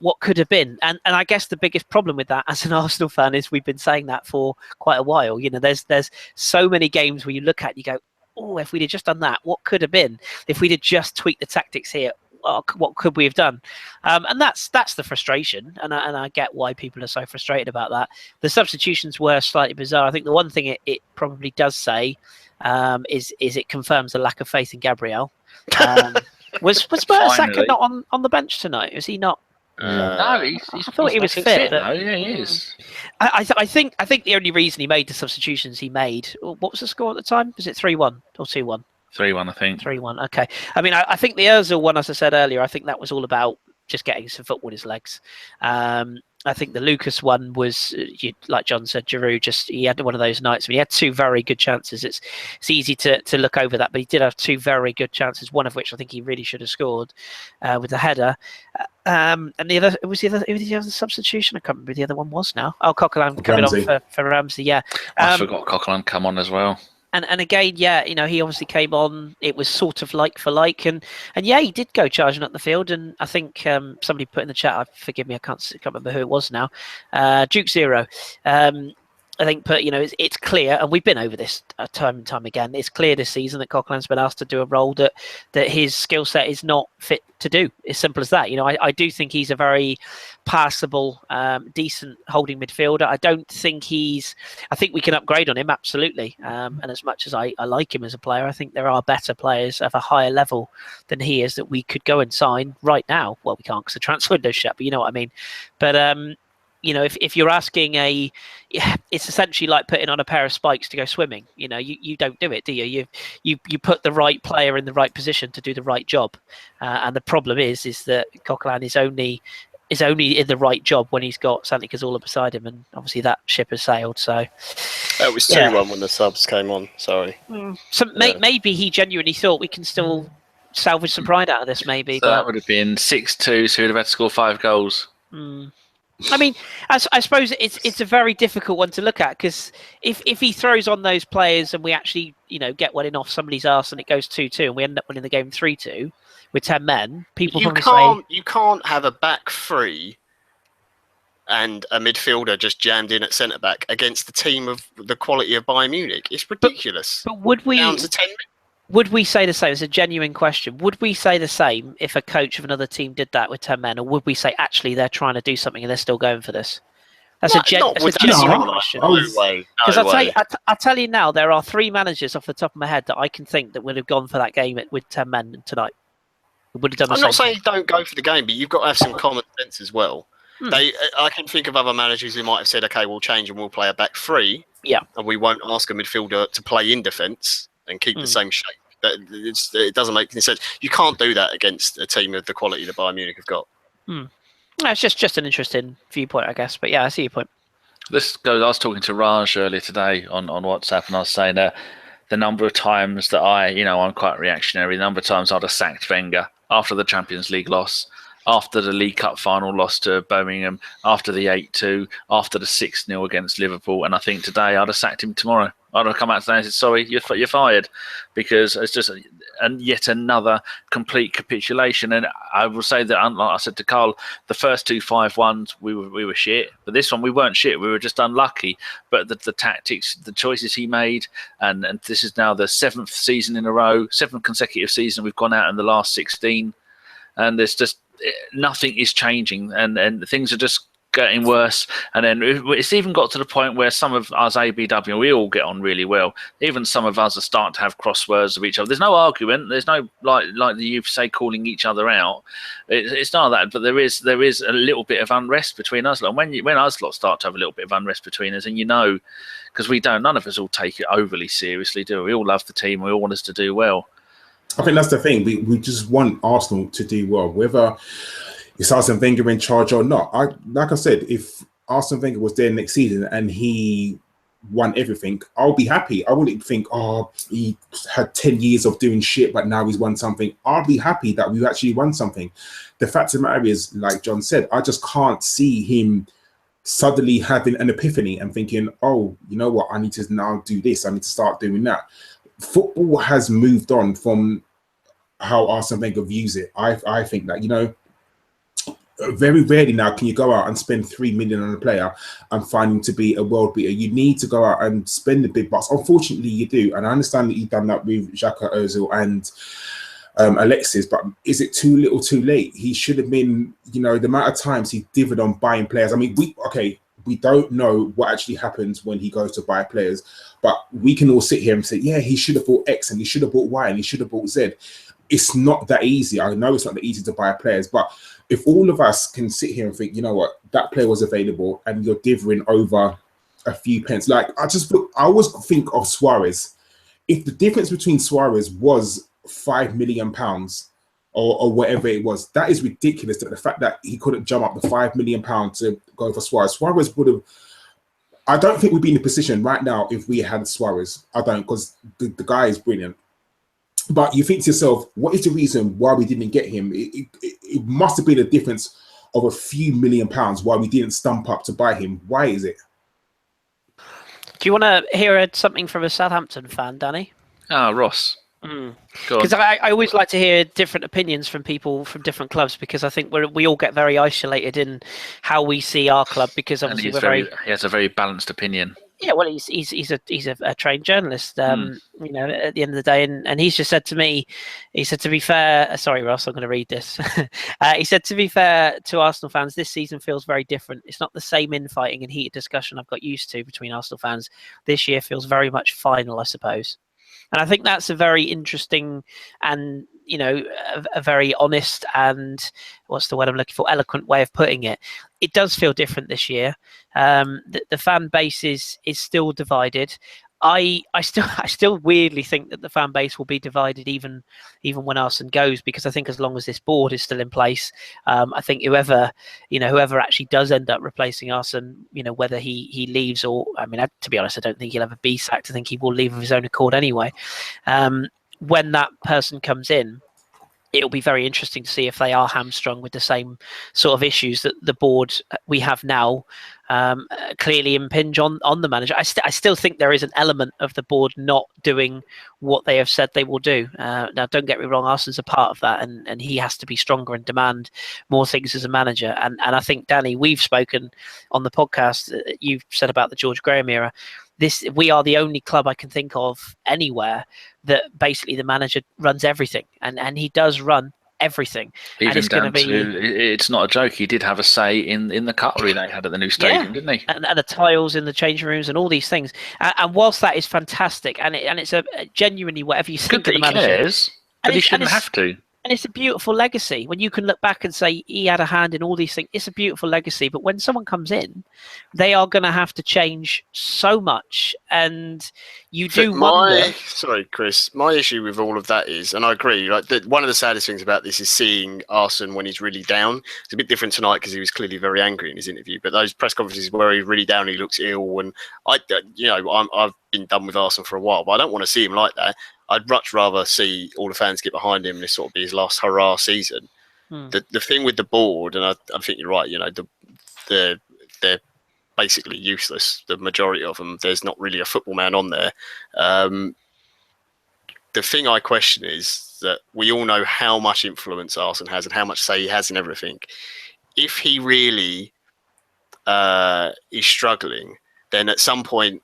what could have been? And I guess the biggest problem with that as an Arsenal fan is we've been saying that for quite a while. You know, there's so many games where you look at it, you go, oh, if we'd have just done that, what could have been? If we'd have just tweaked the tactics here, what could we have done? And that's the frustration, and I get why people are so frustrated about that. The substitutions were slightly bizarre. I think the one thing it probably does say is it confirms the lack of faith in Gabriel. Was Mertesacker not on the bench tonight? Was he not? No, I thought he was fit. Yeah, he is. I think the only reason he made the substitutions he made. What was the score at the time? Was it 3-1 or 2-1? 3-1, I think. 3-1. Okay. I mean, I think the Ozil one, as I said earlier, I think that was all about just getting some football in his legs. I think the Lucas one was, like John said, Giroud he had one of those nights. I mean, he had two very good chances. It's easy to look over that, but he did have two very good chances. One of which I think he really should have scored with the header. And the other substitution. I can't remember who the other one was now. Oh, Coquelin coming on for Ramsey. Yeah, I forgot Coquelin come on as well. And again, yeah, you know, he obviously came on. It was sort of like for like, and yeah, he did go charging up the field. And I think somebody put in the chat, forgive me, I can't remember who it was now. Duke Zero, I think, but you know, it's clear, and we've been over this time and time again. It's clear this season that Coquelin's been asked to do a role that his skill set is not fit to do. As simple as that. You know, I do think he's a very passable, decent holding midfielder. I think we can upgrade on him absolutely. And as much as I like him as a player, I think there are better players of a higher level than he is that we could go and sign right now. Well, we can't because the transfer window's shut, but you know what I mean. But you know, if you're asking it's essentially like putting on a pair of spikes to go swimming. You know, you don't do it, do you? You put the right player in the right position to do the right job. And the problem is that Coquelin is only in the right job when he's got Santi Cazorla beside him, and obviously that ship has sailed. So it was 2-1 when the subs came on. Sorry. So maybe he genuinely thought we can still salvage some pride out of this. Maybe so that would have been 6-2. So he'd have had to score 5 goals. I mean, I suppose it's a very difficult one to look at, because if he throws on those players and we actually, you know, get one in off somebody's arse and it goes 2-2 and we end up winning the game 3-2 with 10 men, people probably say you can't have a back three and a midfielder just jammed in at centre back against the team of the quality of Bayern Munich. It's ridiculous. But would we down to 10 men? Would we say the same? It's a genuine question. Would we say the same if a coach of another team did that with 10 men? Or would we say, actually, they're trying to do something and they're still going for this? That's a genuine question. Because I'll tell you now, there are 3 managers off the top of my head that I can think that would have gone for that game with 10 men tonight. Would have done I'm not saying don't go for the game, but you've got to have some common sense as well. I can think of other managers who might have said, okay, we'll change and we'll play a back 3. Yeah. And we won't ask a midfielder to play in defence and keep the same shape. It doesn't make any sense. You can't do that against a team of the quality that Bayern Munich have got. No, it's just an interesting viewpoint, I guess. But yeah, I see your point. This goes. I was talking to Raj earlier today on WhatsApp, and I was saying that the number of times that I'm quite reactionary. The number of times I'd have sacked Wenger after the Champions League loss, after the League Cup final loss to Birmingham, after the 8-2, after the 6-0 against Liverpool, and I think today I'd have sacked him tomorrow. I'd have come out today and said, sorry, you're fired, because it's just yet another complete capitulation. And I will say that, like I said to Karl, the first 2 5-1s, we were shit. But this one, we weren't shit. We were just unlucky. But the tactics, the choices he made, and this is now the 7th season in a row, 7th consecutive season we've gone out in the last 16. And there's just nothing is changing. And things are just getting worse, and then it's even got to the point where some of us ABW, we all get on really well. Even some of us are starting to have crosswords of each other. There's no argument. There's no like you say calling each other out. It's not that, but there is a little bit of unrest between us. And when us lot start to have a little bit of unrest between us, and because none of us all take it overly seriously, do we? We all love the team. We all want us to do well. I think that's the thing. We just want Arsenal to do well, whether it's Arsene Wenger in charge or not. Like I said, if Arsene Wenger was there next season and he won everything, I'll be happy. I wouldn't think, oh, he had 10 years of doing shit, but now he's won something. I'll be happy that we actually won something. The fact of the matter is, like John said, I just can't see him suddenly having an epiphany and thinking, oh, you know what, I need to now do this. I need to start doing that. Football has moved on from how Arsene Wenger views it. I think that, you know, very rarely now can you go out and spend 3 million on a player and find him to be a world beater. You need to go out and spend the big bucks. Unfortunately, you do. And I understand that you've done that with Xhaka, Ozil and Alexis, but is it too little too late? He should have been, you know, the amount of times he divvied on buying players. I mean, we don't know what actually happens when he goes to buy players, but we can all sit here and say, yeah, he should have bought X and he should have bought Y and he should have bought Z. It's not that easy. I know it's not that easy to buy players, but if all of us can sit here and think, you know what, that player was available and you're divvying over a few pence. Like, I always think of Suarez. If the difference between Suarez was £5 million or whatever it was, that is ridiculous. That the fact that he couldn't jump up the £5 million to go for Suarez. Suarez would have, I don't think we'd be in a position right now if we had Suarez. I don't, because the guy is brilliant. But you think to yourself, what is the reason why we didn't get him? It must have been a difference of a few £1 million why we didn't stump up to buy him. Why is it? Do you want to hear something from a Southampton fan, Danny? Ross. Because I always like to hear different opinions from people from different clubs, because I think we all get very isolated in how we see our club, because obviously he has a very balanced opinion. Yeah, well, he's a trained journalist, you know, at the end of the day, and he's just said to me, he said, to be fair, sorry, Ross, I'm going to read this. He said, to be fair to Arsenal fans, this season feels very different. It's not the same infighting and heated discussion I've got used to between Arsenal fans. This year feels very much final, I suppose. And I think that's a very interesting and, you know, a very honest and, what's the word I'm looking for, eloquent way of putting it. It does feel different this year. The fan base is still divided. I still weirdly think that the fan base will be divided even when Arsene goes, because I think as long as this board is still in place, I think whoever actually does end up replacing Arsene, you know, whether he leaves or, I mean, to be honest, I don't think he'll ever be sacked. I think he will leave of his own accord anyway. When that person comes in, it'll be very interesting to see if they are hamstrung with the same sort of issues that the board we have now clearly impinge on the manager. I still think there is an element of the board not doing what they have said they will do. Now, don't get me wrong, Arsene's a part of that, and he has to be stronger and demand more things as a manager. And I think, Danny, we've spoken on the podcast, you've said about the George Graham era. We are the only club I can think of anywhere that basically the manager runs everything, and he does run everything. Even and it's down to, it's not a joke, he did have a say in the cutlery they had at the new stadium, didn't he? And the tiles in the changing rooms and all these things. And whilst that is fantastic, and it's a genuinely, whatever you think of the manager, cares, but he shouldn't have to. And it's a beautiful legacy. When you can look back and say he had a hand in all these things, it's a beautiful legacy. But when someone comes in, they are going to have to change so much. And you do wonder... Sorry, Kris. My issue with all of that is, and I agree, like one of the saddest things about this is seeing Arsene when he's really down. It's a bit different tonight because he was clearly very angry in his interview. But those press conferences where he's really down, he looks ill. And I've been done with Arsene for a while, but I don't want to see him like that. I'd much rather see all the fans get behind him and this sort of be his last hurrah season. The thing with the board, and I think you're right, you know, they're basically useless, the majority of them. There's not really a football man on there. The thing I question is that we all know how much influence Arsene has and how much say he has in everything. If he really is struggling, then at some point,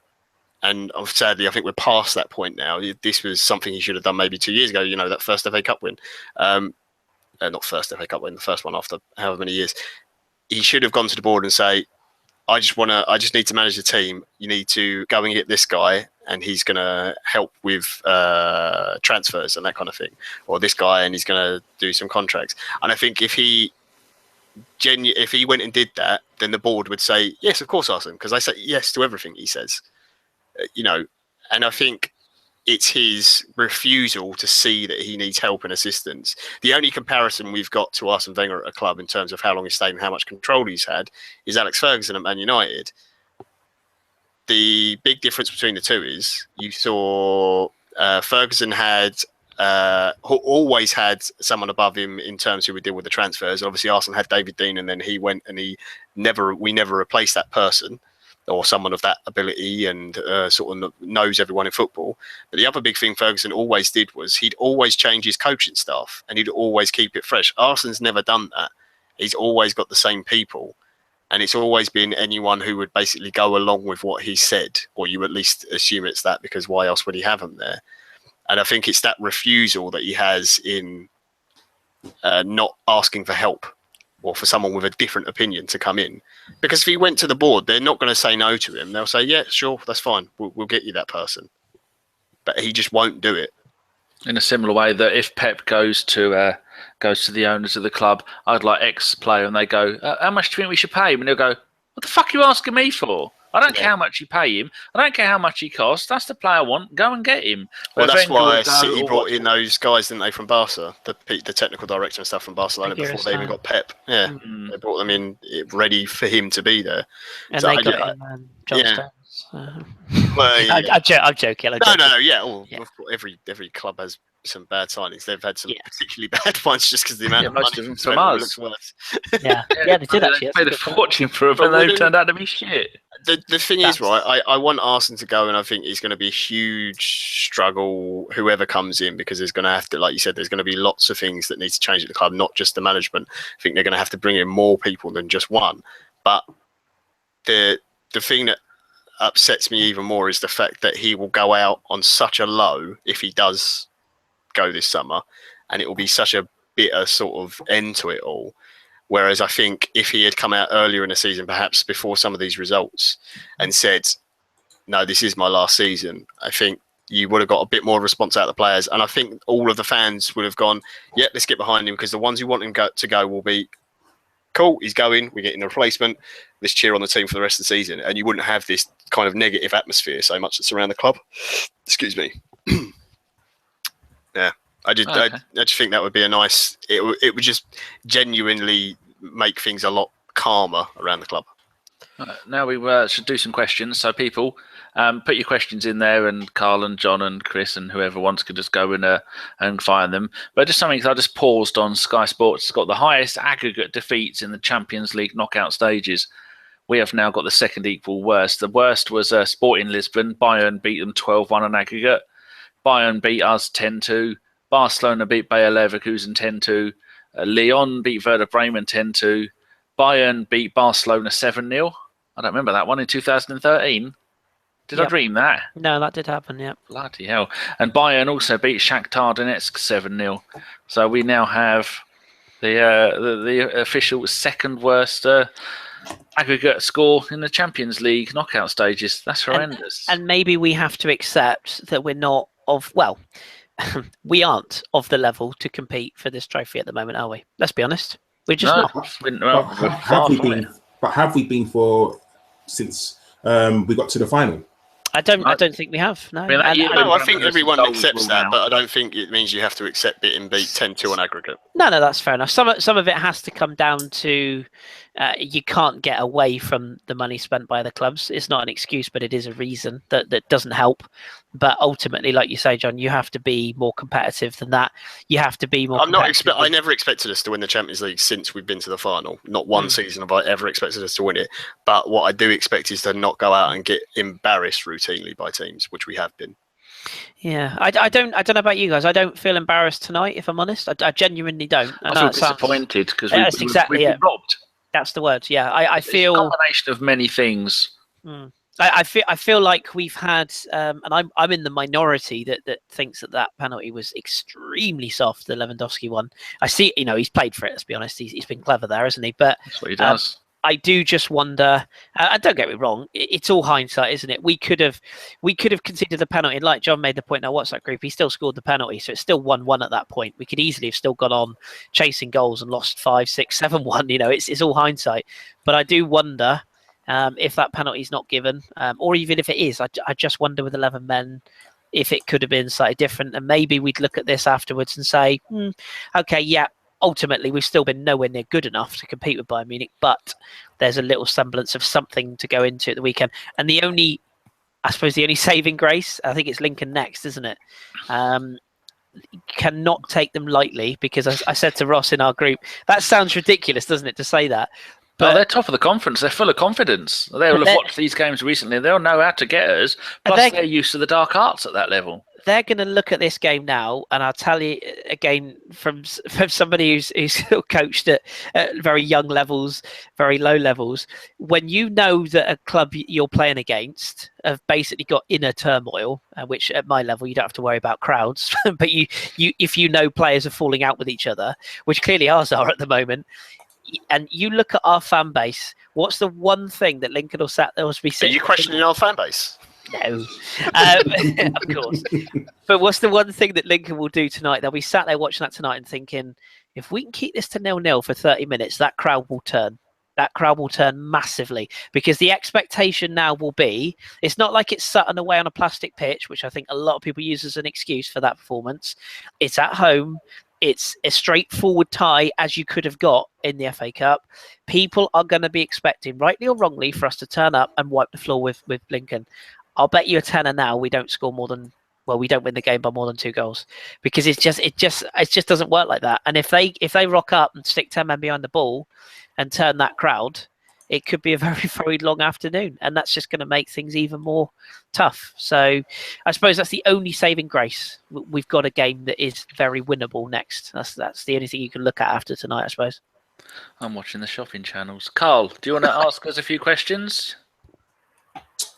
and sadly, I think we're past that point now. This was something he should have done maybe 2 years ago, you know, that first FA Cup win. Not first FA Cup win, the first one after however many years. He should have gone to the board and say, I just need to manage the team. You need to go and get this guy, and he's going to help with transfers and that kind of thing. Or this guy, and he's going to do some contracts. And I think if he went and did that, then the board would say, yes, of course, Arsene, because I say yes to everything he says. You know, and I think it's his refusal to see that he needs help and assistance. The only comparison we've got to Arsene Wenger at a club in terms of how long he's stayed and how much control he's had is Alex Ferguson at Man United. The big difference between the two is you saw Ferguson had always had someone above him in terms who would deal with the transfers. Obviously, Arsenal had David Dean, and then he went and we never replaced that person or someone of that ability and sort of knows everyone in football. But the other big thing Ferguson always did was he'd always change his coaching staff and he'd always keep it fresh. Arsenal's never done that. He's always got the same people. And it's always been anyone who would basically go along with what he said, or you at least assume it's that, because why else would he have them there? And I think it's that refusal that he has in not asking for help or for someone with a different opinion to come in. Because if he went to the board, they're not going to say no to him. They'll say, yeah, sure, that's fine. We'll get you that person. But he just won't do it. In a similar way that if Pep goes to the owners of the club, I'd like X player, and they go, how much do you think we should pay him? And he'll go, what the fuck are you asking me for? I don't care how much you pay him. I don't care how much he costs. That's the player I want. Go and get him. Well, that's why City brought in those guys, didn't they, from Barca? The technical director and stuff from Barcelona before they even got Pep. Yeah, they brought them in ready for him to be there. And so they got him, John Stones. Well, yeah. I'm joking. No. Yeah, every club has some bad signings. They've had some particularly bad ones just because the amount of most money of them from us. Looks worse. Yeah, they did actually. They paid a fortune for them, but they've turned out to be shit. The thing is, right, I want Arsenal to go, and I think it's going to be a huge struggle, whoever comes in, because there's going to have to, like you said, there's going to be lots of things that need to change at the club, not just the management. I think they're going to have to bring in more people than just one. But the thing that upsets me even more is the fact that he will go out on such a low if he does go this summer, and it will be such a bitter sort of end to it all. Whereas I think if he had come out earlier in the season, perhaps before some of these results, and said, no, this is my last season, I think you would have got a bit more response out of the players. And I think all of the fans would have gone, yeah, let's get behind him, because the ones who want him to go will be, cool, he's going, we're getting a replacement, let's cheer on the team for the rest of the season. And you wouldn't have this kind of negative atmosphere so much that's around the club. Excuse me. Yeah. I just think that would be a nice. It would just genuinely make things a lot calmer around the club. Now we should do some questions. So people, put your questions in there, and Karl and John and Kris and whoever wants could just go in and find them. But just something I just paused on. Sky Sports has got the highest aggregate defeats in the Champions League knockout stages. We have now got the second equal worst. The worst was Sporting Lisbon. Bayern beat them 12-1 on aggregate. Bayern beat us 10-2. Barcelona beat Bayer Leverkusen 10-2. Lyon beat Werder Bremen 10-2. Bayern beat Barcelona 7-0. I don't remember that one in 2013. Did I dream that? No, that did happen, yeah. Bloody hell. And Bayern also beat Shakhtar Donetsk 7-0. So we now have the official second worst aggregate score in the Champions League knockout stages. That's horrendous. And maybe we have to accept that we're not we aren't of the level to compete for this trophy at the moment, are we? Let's be honest. We're just not. Have we been since we got to the final? I don't think we have. No, I think everyone accepts that, but I don't think it means you have to accept being beat 10-2 on aggregate. No, that's fair enough. Some of it has to come down to you can't get away from the money spent by the clubs. It's not an excuse, but it is a reason that doesn't help. But ultimately, like you say, John, you have to be more competitive than that. You have to be more. I never expected us to win the Champions League since we've been to the final. Not one season have I ever expected us to win it. But what I do expect is to not go out and get embarrassed routinely by teams, which we have been. Yeah, I don't know about you guys. I don't feel embarrassed tonight, if I'm honest. I genuinely don't. I feel disappointed because we've been robbed. That's the word. Yeah, I feel it's a combination of many things. I feel like we've had, and I'm in the minority that thinks that penalty was extremely soft. The Lewandowski one. I see, he's played for it. Let's be honest, he's been clever there, hasn't he? But that's what he does. I do just wonder, and don't get me wrong, it's all hindsight, isn't it? We could have conceded the penalty, and like John made the point in our WhatsApp group, he still scored the penalty, so it's still 1-1 at that point. We could easily have still gone on chasing goals and lost 5, 6, 7-1. It's all hindsight, but I do wonder if that penalty is not given, or even if it is, I just wonder with 11 men if it could have been slightly different, and maybe we'd look at this afterwards and say, okay, yeah, ultimately we've still been nowhere near good enough to compete with Bayern Munich, but there's a little semblance of something to go into at the weekend. And the only saving grace, I think it's Lincoln next, isn't it? Cannot take them lightly, because I said to Ross in our group, that sounds ridiculous, doesn't it, to say that? But they're top of the conference. They're full of confidence. They'll have watched these games recently. They'll know how to get us. Plus, they're used to the dark arts at that level. They're going to look at this game now, and I'll tell you again from somebody who's coached at very young levels, very low levels. When you know that a club you're playing against have basically got inner turmoil, which at my level you don't have to worry about crowds, but if you know players are falling out with each other, which clearly ours are at the moment. And you look at our fan base, what's the one thing that Lincoln will be sitting? Are you questioning our fan base? No, of course. But what's the one thing that Lincoln will do tonight? They'll be sat there watching that tonight and thinking, if we can keep this to 0-0 for 30 minutes, that crowd will turn. That crowd will turn massively, because the expectation now will be, it's not like it's Sutton away on a plastic pitch, which I think a lot of people use as an excuse for that performance. It's at home. It's a straightforward tie, as you could have got in the FA Cup. People are going to be expecting, rightly or wrongly, for us to turn up and wipe the floor with Lincoln. I'll bet you a tenner now we don't score we don't win the game by more than 2 goals, because it just doesn't work like that. And if they rock up and stick 10 men behind the ball and turn that crowd, it could be a very, very long afternoon, and that's just going to make things even more tough. So I suppose that's the only saving grace. We've got a game that is very winnable next. That's the only thing you can look at after tonight, I suppose. I'm watching the shopping channels. Karl, do you want to ask us a few questions?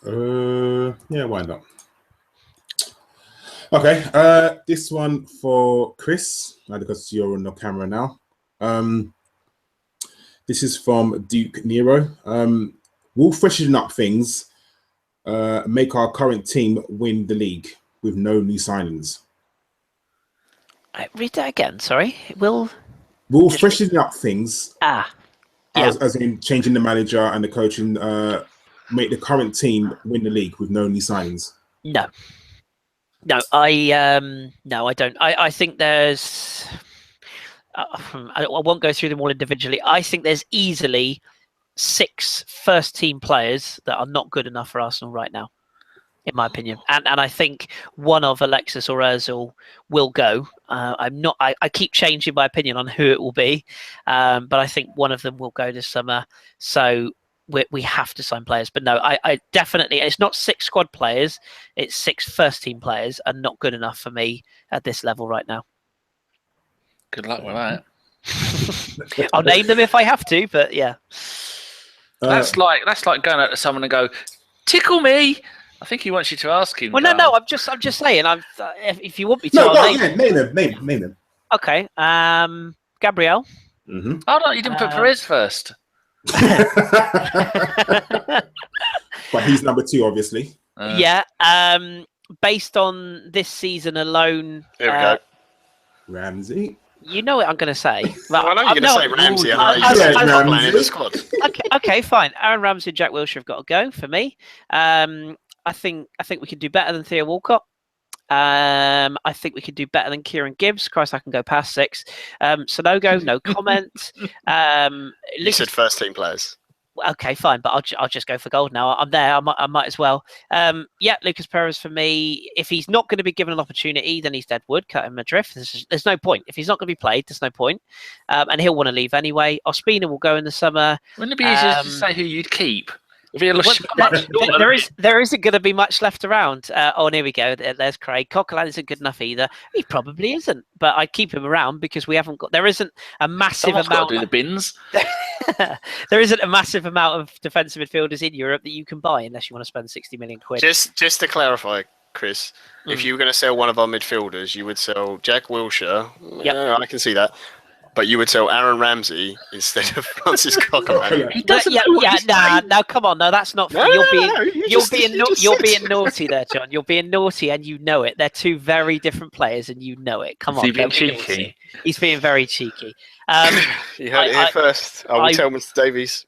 Yeah, why not? Okay, this one for Kris, because you're on the camera now. This is from Duke Nero. Will freshen up things make our current team win the league with no new signings? Read that again, sorry. Will freshen up things, as in changing the manager and the coaching, make the current team win the league with no new signings? No, I don't. I think there's. I won't go through them all individually. I think there's easily 6 first-team players that are not good enough for Arsenal right now, in my opinion. And I think one of Alexis or Ozil will go. I keep changing my opinion on who it will be, but I think one of them will go this summer. So we have to sign players. But no, I definitely, it's not 6 squad players. It's 6 first-team players are not good enough for me at this level right now. Good luck with that. I'll name them if I have to, but yeah. That's like going out to someone and go, tickle me. I think he wants you to ask him. Well, Karl. no, I'm just saying. If you want me to, name them. Okay, Gabriel. Mm-hmm. Oh no, you didn't put Perez first. But he's number 2, obviously. Yeah. Based on this season alone. Here we go. Ramsey. You know what I'm going to say. I know you're going to say Ramsey. I know he's in the squad. Okay, fine. Aaron Ramsey and Jack Wilshere have got to go for me. I think we can do better than Theo Walcott. I think we can do better than Kieran Gibbs. Christ, I can go past 6. Sonogo, no comment. You said first-team players. Okay, fine, but I'll just go for gold now. I'm there. I might as well. Lucas Perez for me. If he's not going to be given an opportunity, then he's dead wood. Cut him adrift. There's no point. If he's not going to be played, there's no point. And he'll want to leave anyway. Ospina will go in the summer. Wouldn't it be easier to say who you'd keep? There isn't going to be much left around. Here we go. There's Craig. Coquelin isn't good enough either. He probably isn't, but I'd keep him around because we haven't got. There isn't a massive Someone's amount. Got to do the bins. There isn't a massive amount of defensive midfielders in Europe that you can buy unless you want to spend 60 million quid. Just to clarify, Kris, if you were going to sell one of our midfielders, you would sell Jack Wilshere. Yep. Yeah, I can see that. But you would sell Aaron Ramsey instead of Francis Coquelin. He doesn't. No, come on, no, that's not fair. You're being naughty there, John. You're being naughty, and you know it. They're 2 very different players, and you know it. Come on, he's being cheeky. He's being very cheeky. You heard it here first. I will tell Mr. Davies.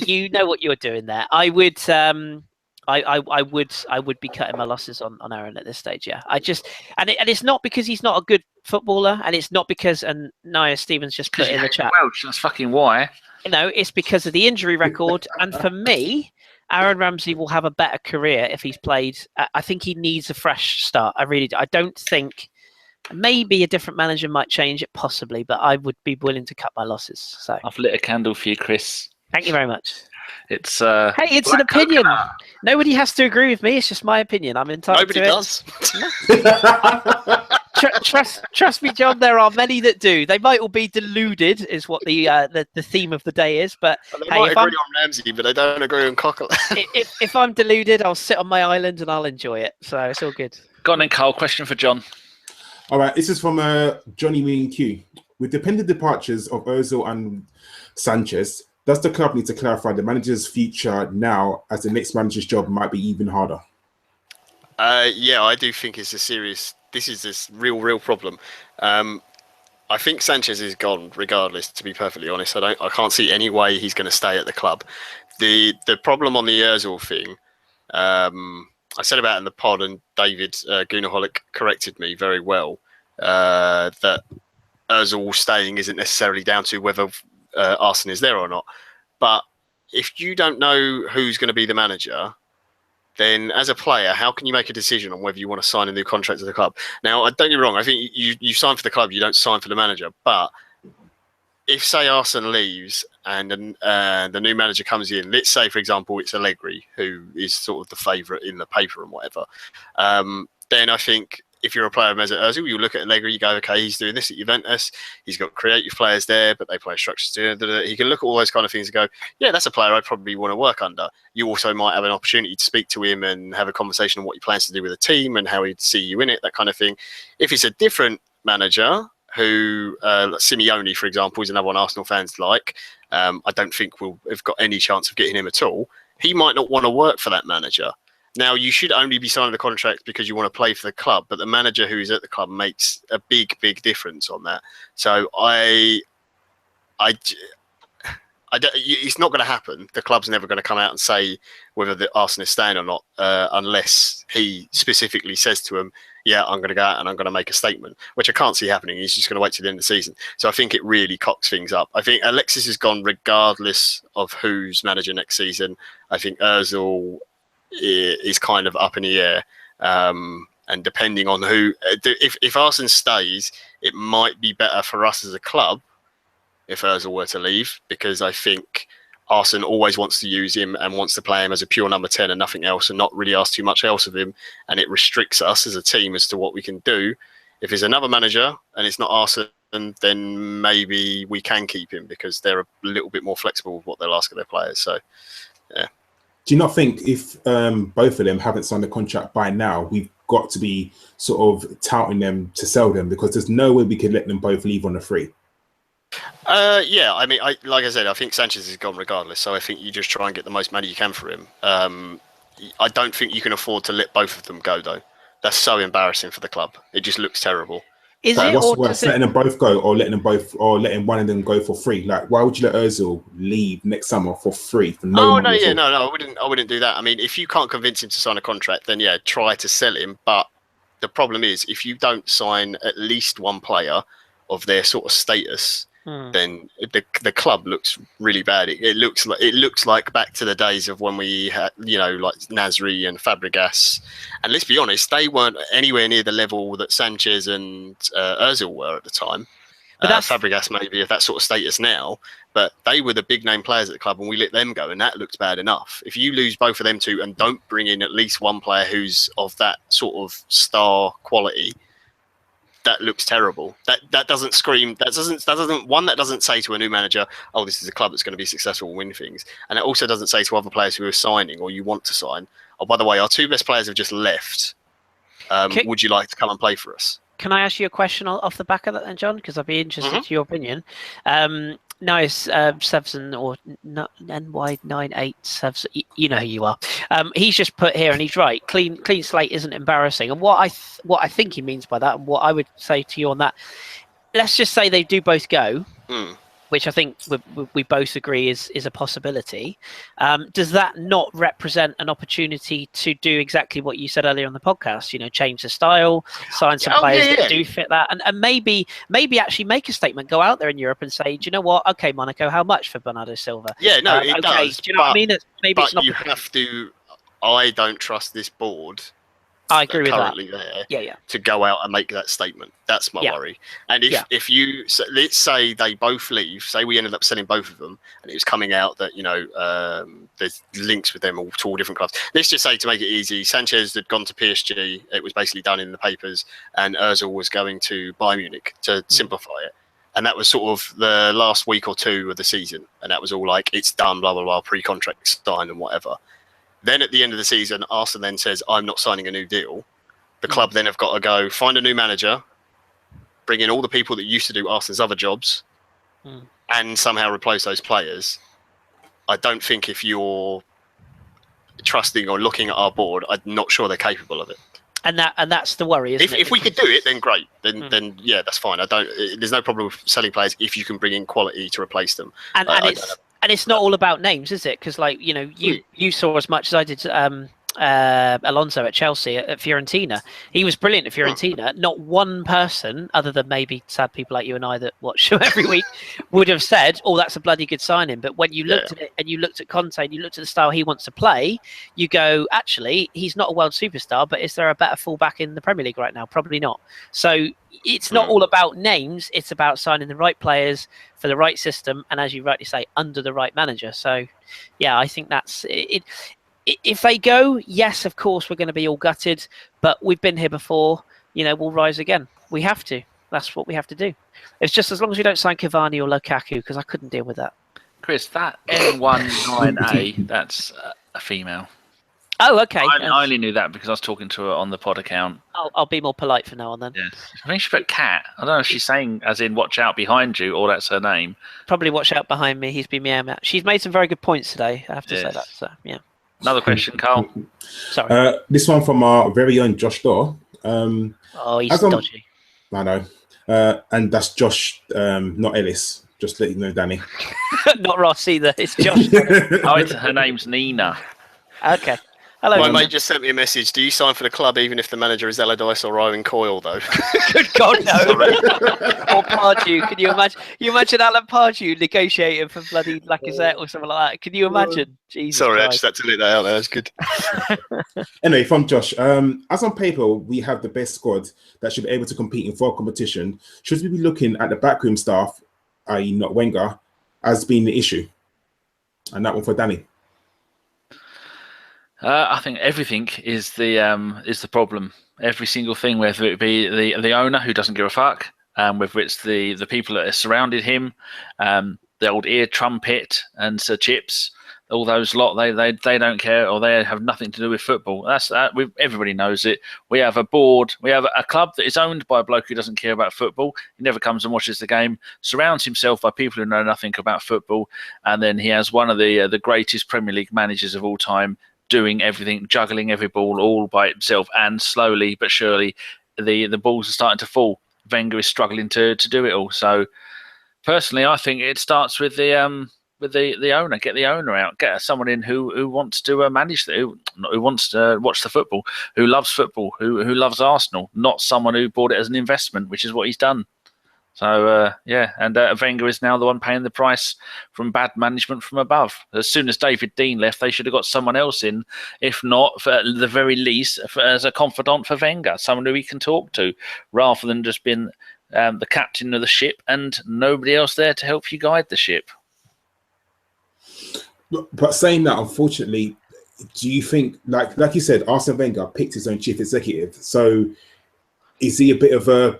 You know what you're doing there. I would. I would be cutting my losses on Aaron at this stage. Yeah, and it's not because he's not a good footballer, and it's not because Nia Stevens just put in the chat. Welsh, that's fucking why. It's because of the injury record, and for me, Aaron Ramsey will have a better career if he's played. I think he needs a fresh start. I really do. I don't think. Maybe a different manager might change it, possibly, but I would be willing to cut my losses. So I've lit a candle for you, Kris. Thank you very much. It's hey, it's an opinion. Coconut. Nobody has to agree with me. It's just my opinion. I'm entitled to it. Nobody does. Trust me, John. There are many that do. They might all be deluded, is what the theme of the day is. But they might agree on Ramsey, but they don't agree on Coquelin. if I'm deluded, I'll sit on my island and I'll enjoy it. So it's all good. Go on then, Karl. Question for John. All right, this is from Johnny Mean Q. With the pending departures of Ozil and Sanchez, does the club need to clarify the manager's future now, as the next manager's job might be even harder? Yeah, I do think it's this is this real problem. I think Sanchez is gone regardless, to be perfectly honest. I can't see any way he's going to stay at the club. The problem on the Ozil thing, I said about it in the pod, and David Goonaholic corrected me very well, that Ozil staying isn't necessarily down to whether Arsene is there or not. But if you don't know who's going to be the manager, then as a player, how can you make a decision on whether you want to sign a new contract to the club? Now, don't get me wrong, I think you sign for the club, you don't sign for the manager. But if, say, Arsene leaves and the new manager comes in, let's say, for example, it's Allegri, who is sort of the favourite in the paper and whatever, then I think if you're a player of Mesut Ozil, you look at Allegri, you go, okay, he's doing this at Juventus, he's got creative players there, but they play structures too. He can look at all those kind of things and go, yeah, that's a player I'd probably want to work under. You also might have an opportunity to speak to him and have a conversation on what he plans to do with the team and how he'd see you in it, that kind of thing. If it's a different manager, who Simeone, for example, is another one Arsenal fans like, I don't think we'll have got any chance of getting him at all. He might not want to work for that manager. Now, you should only be signing the contract because you want to play for the club, but the manager who's at the club makes a big difference on that. So it's not going to happen. The club's never going to come out and say whether the Arsenal is staying or not, unless he specifically says to him, yeah, I'm going to go out and I'm going to make a statement, which I can't see happening. He's just going to wait till the end of the season. So I think it really cocks things up. I think Alexis is gone regardless of who's manager next season. I think Ozil is kind of up in the air. And depending on who, if Arsene stays, it might be better for us as a club if Ozil were to leave, because I think Arsene always wants to use him and wants to play him as a pure number 10 and nothing else, and not really ask too much else of him, and it restricts us as a team as to what we can do. If it's another manager and it's not Arsene, then maybe we can keep him because they're a little bit more flexible with what they'll ask of their players. So, yeah. Do you not think if both of them haven't signed a contract by now, we've got to be sort of touting them to sell them, because there's no way we could let them both leave on a free? Yeah, I mean, like I said, I think Sanchez is gone regardless, so I think you just try and get the most money you can for him. I don't think you can afford to let both of them go, though. That's so embarrassing for the club. It just looks terrible. What's worse, letting them both go, or letting one of them go for free? Like, why would you let Ozil leave next summer for free? For no, no, I wouldn't do that. I mean, if you can't convince him to sign a contract, then yeah, try to sell him. But the problem is, if you don't sign at least one player of their sort of status, then the club looks really bad. It looks like back to the days of when we had, like Nasri and Fabregas. And let's be honest, they weren't anywhere near the level that Sanchez and Ozil were at the time. Fabregas maybe of that sort of status now, but they were the big name players at the club, and we let them go, and that looks bad enough. If you lose both of them two and don't bring in at least one player who's of that sort of star quality, that looks terrible. That doesn't scream. That doesn't say to a new manager, "Oh, this is a club that's going to be successful and win things." And it also doesn't say to other players who are signing or you want to sign, "Oh, by the way, our two best players have just left. Would you like to come and play for us?" Can I ask you a question off the back of that, then, John? Because I'd be interested to your opinion. Nice, Sevson or NY987. You know who you are. He's just put here, and he's right. Clean slate isn't embarrassing. And what I think he means by that, and what I would say to you on that, let's just say they do both go, which I think we both agree is a possibility. Does that not represent an opportunity to do exactly what you said earlier on the podcast? You know, change the style, sign some players that do fit that, and maybe actually make a statement, go out there in Europe and say, do you know what? Okay, Monaco, how much for Bernardo Silva? Yeah, no, it does. Do you know what I mean? But you have to. I don't trust this board. I agree with currently that. There to go out and make that statement. That's my worry. And if you let's say they both leave, say we ended up selling both of them, and it was coming out that there's links with them all to all different clubs. Let's just say, to make it easy, Sanchez had gone to PSG. It was basically done in the papers, and Özil was going to Bayern Munich to simplify it. And that was sort of the last week or two of the season, and that was all like, it's done, blah blah blah, pre-contract signed and whatever. Then at the end of the season, Arsenal then says, I'm not signing a new deal. The club then have got to go find a new manager, bring in all the people that used to do Arsenal's other jobs, and somehow replace those players. I don't think, if you're trusting or looking at our board, I'm not sure they're capable of it. And that's the worry, isn't it? If we could do it, then great. Then yeah, that's fine. There's no problem with selling players if you can bring in quality to replace them. And it's not all about names, is it? Because, like, you saw as much as I did Alonso at Chelsea, at Fiorentina. He was brilliant at Fiorentina. Not one person, other than maybe sad people like you and I that watch him every week, would have said, oh, that's a bloody good signing. But when you looked at it, and you looked at Conte, and you looked at the style he wants to play, you go, actually, he's not a world superstar, but is there a better fullback in the Premier League right now? Probably not. So it's not all about names. It's about signing the right players for the right system, and, as you rightly say, under the right manager. So, yeah, I think that's it. If they go, yes, of course, we're going to be all gutted, but we've been here before. We'll rise again. We have to. That's what we have to do. It's just, as long as we don't sign Cavani or Lukaku, because I couldn't deal with that. Chris, that N19A, that's a female. Oh, okay. I only knew that because I was talking to her on the pod account. I'll be more polite from now on then. Yeah. I think she put cat. I don't know if she's saying as in watch out behind you, or that's her name. Probably watch out behind me. He's been meowing out. She's made some very good points today. I have to say that. So, yeah. Another question, Karl. Sorry. This one from our very own Josh Daw. He's dodgy. I know. And that's Josh, not Ellis. Just let you know, Danny. Not Ross either. It's Josh. Her name's Nina. Okay. Hello. My mate just sent me a message. Do you sign for the club even if the manager is Allardyce or Owen Coyle, though? Good God, no. Or Pardew. Can you imagine? You imagine Alan Pardew negotiating for bloody Lacazette or something like that? Can you imagine? Jesus Sorry, Christ. I just had to let that out there. That's good. Anyway, from Josh. As on paper, we have the best squad that should be able to compete in full competition. Should we be looking at the backroom staff, i.e. not Wenger, as being the issue? And that one for Danny. I think everything is the problem. Every single thing, whether it be the owner who doesn't give a fuck, whether it's the people that are surrounded him, the old ear trumpet and Sir Chips, all those lot, they don't care, or they have nothing to do with football. That's everybody knows it. We have a board, we have a club that is owned by a bloke who doesn't care about football. He never comes and watches the game, surrounds himself by people who know nothing about football, and then he has one of the greatest Premier League managers of all time, doing everything, juggling every ball all by himself, and slowly but surely the balls are starting to fall. Wenger is struggling to do it all. So personally, I think it starts with the owner. Get the owner out. Get someone in who wants to manage who wants to watch the football, who loves football, who loves Arsenal, not someone who bought it as an investment, which is what he's done. So, and Wenger is now the one paying the price from bad management from above. As soon as David Dean left, they should have got someone else in, if not, for the very least, as a confidant for Wenger, someone who he can talk to, rather than just being the captain of the ship and nobody else there to help you guide the ship. But saying that, unfortunately, do you think, like you said, Arsene Wenger picked his own chief executive, so is he a bit of a...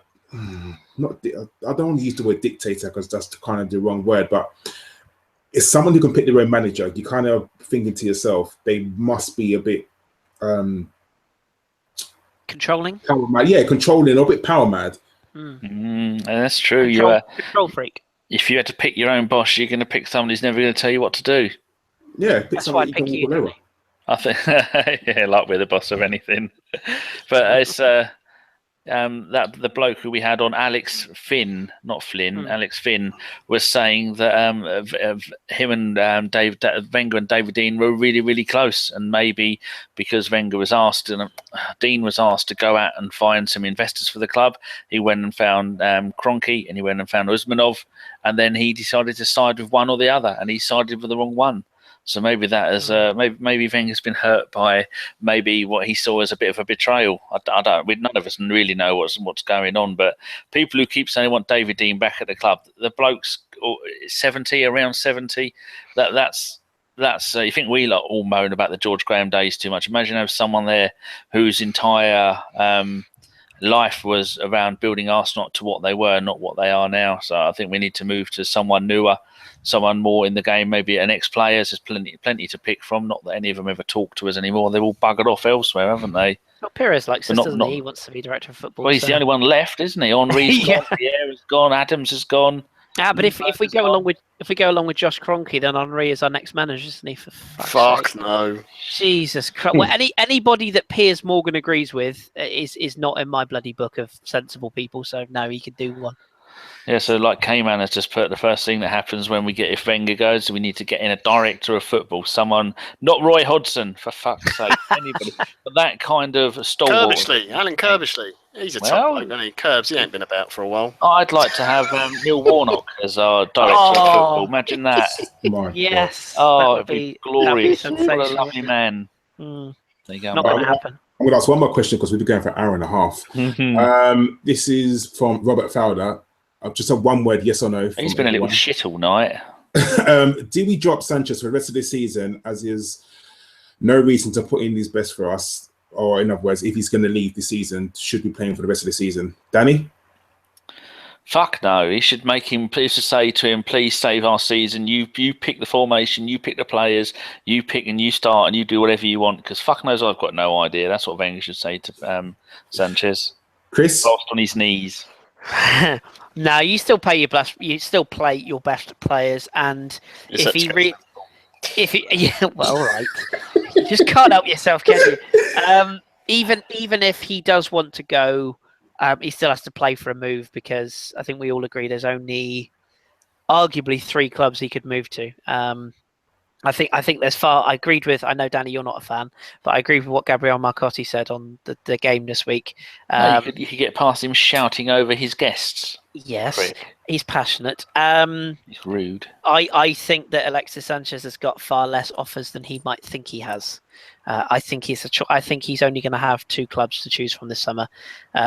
I don't want to use the word dictator because that's kind of the wrong word, but it's someone who can pick their own manager. You kind of thinking to yourself, they must be a bit controlling. Controlling, or a bit power mad. That's true. Control freak. If you had to pick your own boss, you're going to pick someone who's never going to tell you what to do. Yeah, that's why I pick you. I think, like we're the boss of anything. But it's that the bloke who we had on, Alex Finn, not Flynn, Alex Finn, was saying that of him and Wenger and David Dean were really, really close, and maybe because Wenger was asked and Dean was asked to go out and find some investors for the club, he went and found Kroenke, and he went and found Usmanov, and then he decided to side with one or the other, and he sided with the wrong one. So maybe that is maybe Wenger's been hurt by maybe what he saw as a bit of a betrayal. I don't. None of us really know what's going on. But people who keep saying they want David Dean back at the club, the bloke's 70, around 70. That's. You think we all moan about the George Graham days too much? Imagine have someone there whose entire life was around building Arsenal to what they were, not what they are now. So I think we need to move to someone newer, someone more in the game, maybe an ex-player. There's plenty to pick from. Not that any of them ever talk to us anymore. They've all buggered off elsewhere, haven't they? Well, Pires likes us, doesn't he? He wants to be director of football. Well, he's the only one left, isn't he? Henri's gone, Vieira's gone, Adams has gone. But if we go along with Josh Kroenke, then Henri is our next manager, isn't he? For fuck sake. No. Jesus Christ! Well, anybody that Piers Morgan agrees with is not in my bloody book of sensible people. So no, he could do one. Yeah, so like K-Man has just put, the first thing that happens when we get, if Wenger goes, we need to get in a director of football. Someone, not Roy Hodgson, for fuck's sake, anybody, but that kind of stalwart. Alan Kirbishley. He's a top bloke, isn't he? Curbs, he ain't been about for a while. I'd like to have Neil Warnock as our director of football. Imagine that. Yes. Oh, it'd be glorious. What a lovely man. There you go. Not going to happen. I'm going to ask one more question because we've been going for an hour and a half. This is from Robert Fowler. I've just had one word, yes or no. He's been a little shit all night. Do we drop Sanchez for the rest of the season, as is no reason to put in his best for us? Or in other words, if he's going to leave the season, should be playing for the rest of the season? Danny? Fuck no. He should make him, please to say to him, please save our season. You pick the formation, you pick the players, you pick and you start and you do whatever you want, because fuck knows I've got no idea. That's what Wenger should say to Sanchez. Chris? Lost on his knees. No, you still play your best players, and if he well, all right, you just can't help yourself, can you? Even if he does want to go, he still has to play for a move, because I think we all agree there's only arguably 3 clubs he could move to. I think there's I agreed with. I know, Danny, you're not a fan, but I agree with what Gabriel Marcotti said on the game this week. You could get past him shouting over his guests. Yes, Prick. He's passionate. He's rude. I think that Alexis Sanchez has got far less offers than he might think he has. I think he's only going to have 2 clubs to choose from this summer.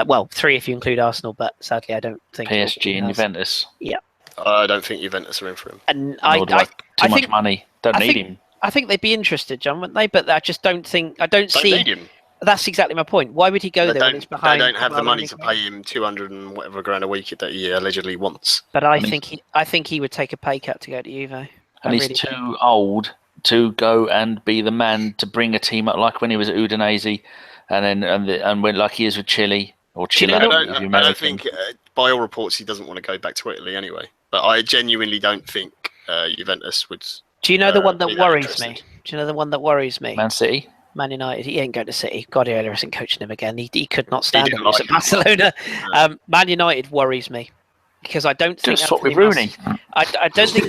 Well, 3 if you include Arsenal, but sadly I don't think PSG and Juventus. Yeah. I don't think Juventus are in for him. And too much money. Don't need him. I think they'd be interested, John, wouldn't they? But I just don't think. I don't see. Need him. That's exactly my point. Why would he go there when he's behind? They don't have the money to pay him 200 and whatever grand a week that he allegedly wants. But I think he would take a pay cut to go to Juve. And he's too old to go and be the man to bring a team up, like when he was at Udinese, and when like he is with Chile or Chile. I don't think, by all reports, he doesn't want to go back to Italy anyway. But I genuinely don't think Juventus would. Do you know the one that worries me? Do you know the one that worries me? Man City. Man United. He ain't going to City. Guardiola isn't coaching him again. He could not stand him at Barcelona. Man United worries me because I don't think. Just swap with Rooney. I don't think.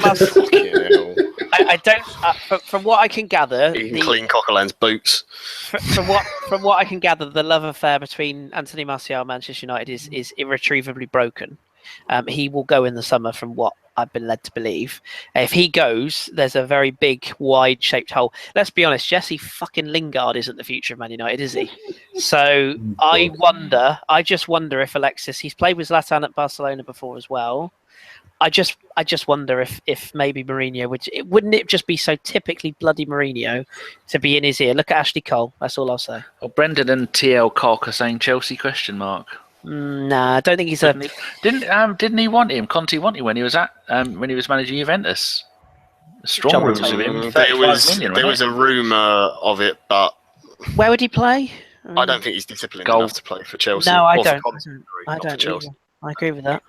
I don't. From what I can gather, he can clean Coquelin's boots. From what I can gather, the love affair between Anthony Martial and Manchester United is irretrievably broken. He will go in the summer, from what I've been led to believe. If he goes, there's a very big, wide-shaped hole. Let's be honest, Jesse fucking Lingard isn't the future of Man United, is he? So I just wonder if Alexis, he's played with Zlatan at Barcelona before as well. I just wonder if maybe Mourinho wouldn't it just be so typically bloody Mourinho to be in his ear? Look at Ashley Cole. That's all I'll say. Well, Brendan and TL Cock are saying Chelsea ? Nah, I don't think he's Didn't he want him? Conte wanted him when he was managing Juventus. Strong rumours of him. There was a rumour of it, but where would he play? I don't think he's disciplined enough to play for Chelsea. No, I don't. I don't. I agree with that.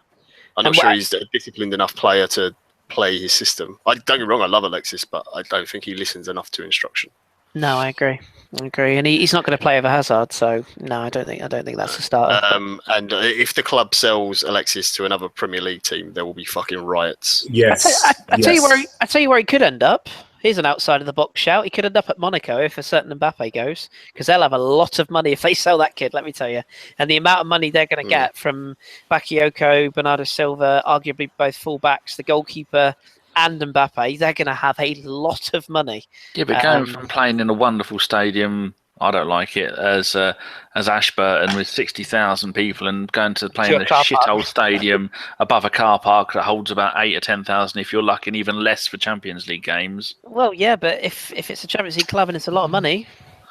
I'm not sure he's a disciplined enough player to play his system. Don't get me wrong, I love Alexis, but I don't think he listens enough to instruction. No, I agree. I agree, and he's not going to play over Hazard, so no, I don't think that's a starter. And if the club sells Alexis to another Premier League team, there will be fucking riots. Yes. I tell you where he could end up. Here's an outside of the box shout. He could end up at Monaco if a certain Mbappe goes, because they'll have a lot of money if they sell that kid. Let me tell you, and the amount of money they're going to get from Bakayoko, Bernardo Silva, arguably both fullbacks, the goalkeeper, and Mbappe, they're going to have a lot of money. Yeah, but going from playing in a wonderful stadium, I don't like it, as Ashburton with 60,000 people, and going to play in a shithole stadium above a car park that holds about 8 or 10,000 if you're lucky, and even less for Champions League games. Well, yeah, but if it's a Champions League club and it's a lot of money,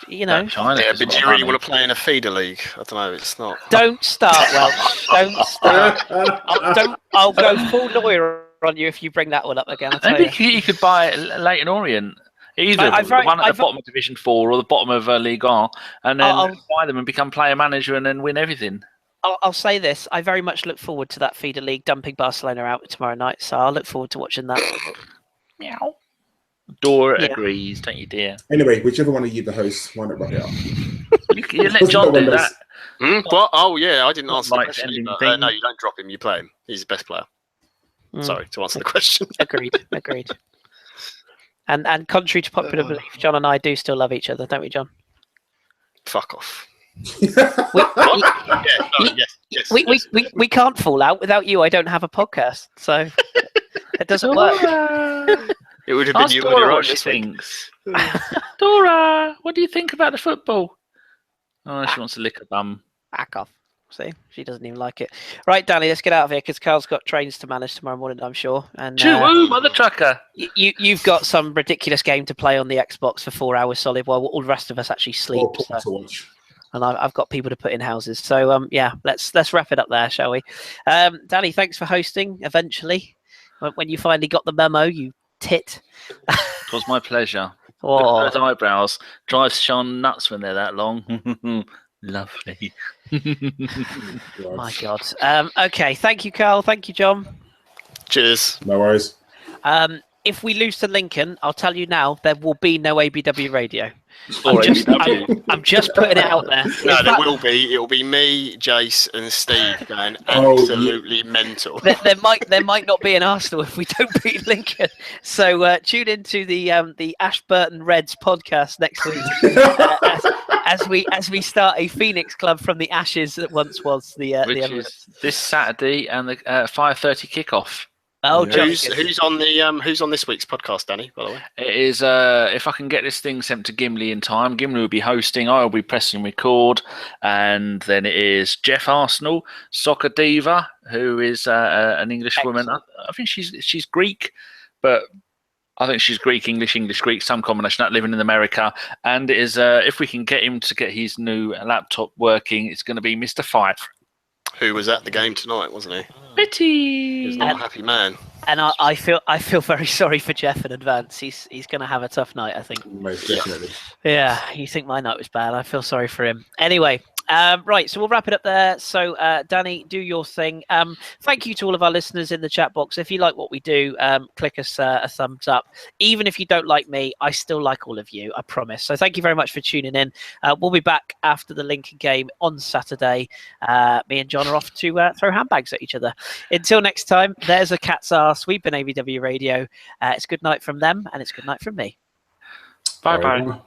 you know. Yeah, but do you really want to play in a feeder league? I don't know. It's not. Don't start, Welch. Don't start. I'll go full lawyer on you if you bring that one up again. Maybe you could buy Leyton Orient. Either the one at the bottom of Division 4 or the bottom of Ligue 1, and then buy them and become player manager and then win everything. I'll say this: I very much look forward to that feeder league dumping Barcelona out tomorrow night. So I'll look forward to watching that. Meow. Dora agrees, don't you, dear? Anyway, whichever one of you the hosts, why not wrap it up? You let John do that. What? Oh yeah, I didn't answer the Like question. ending But, thing. no, you don't drop him. You play him. He's the best player. Sorry to answer the question. Agreed. And contrary to popular belief, John and I do still love each other, don't we, John? Fuck off. We can't fall out. Without you, I don't have a podcast, so it doesn't work. It would have been Ask you Dora on your own what she this week. thinks. Dora, what do you think about the football? Oh, she wants to lick her bum. Back off. See, she doesn't even like it. Right, Danny, let's get out of here because Karl's got trains to manage tomorrow morning, I'm sure. And mother trucker. You've got some ridiculous game to play on the Xbox for 4 hours solid while all the rest of us actually sleep. And I've got people to put in houses. So yeah, let's wrap it up there, shall we? Danny, thanks for hosting. Eventually, when you finally got the memo, you tit. It was my pleasure. Oh. Those eyebrows drives Sean nuts when they're that long. Lovely. My God. Okay, thank you, Karl. Thank you, John. Cheers. No worries. If we lose to Lincoln, I'll tell you now, there will be no ABW radio. I'm just putting it out there. No, there will be. It will be me, Jace, and Steve going absolutely mental. There might not be an Arsenal if we don't beat Lincoln. So tune into the Ashburton Reds podcast next week as we start a Phoenix club from the ashes that once was the Emirates. Is this Saturday and the 5:30 kickoff. Oh, Yeah. Who's on this week's podcast, Danny? By the way, It is if I can get this thing sent to Gimli in time. Gimli will be hosting. I will be pressing record, and then it is Jeff Arsenal, Soccer Diva, who is an English woman. I think she's Greek, but I think she's Greek, English, Greek, some combination of that, living in America. And it is if we can get him to get his new laptop working, it's going to be Mr. Fife. who was at the game tonight, wasn't he? Pity. He's not a happy man. And I feel very sorry for Jeff in advance. He's going to have a tough night, I think. Most definitely. Yeah, you think my night was bad. I feel sorry for him. Anyway, right, so we'll wrap it up there. So, Danny, do your thing. Thank you to all of our listeners in the chat box. If you like what we do, click us a thumbs up. Even if you don't like me, I still like all of you, I promise. So thank you very much for tuning in. We'll be back after the Lincoln game on Saturday. Me and John are off to throw handbags at each other. Until next time, there's a cat's arse. We've been ABW Radio. It's good night from them, and it's good night from me. Bye-bye.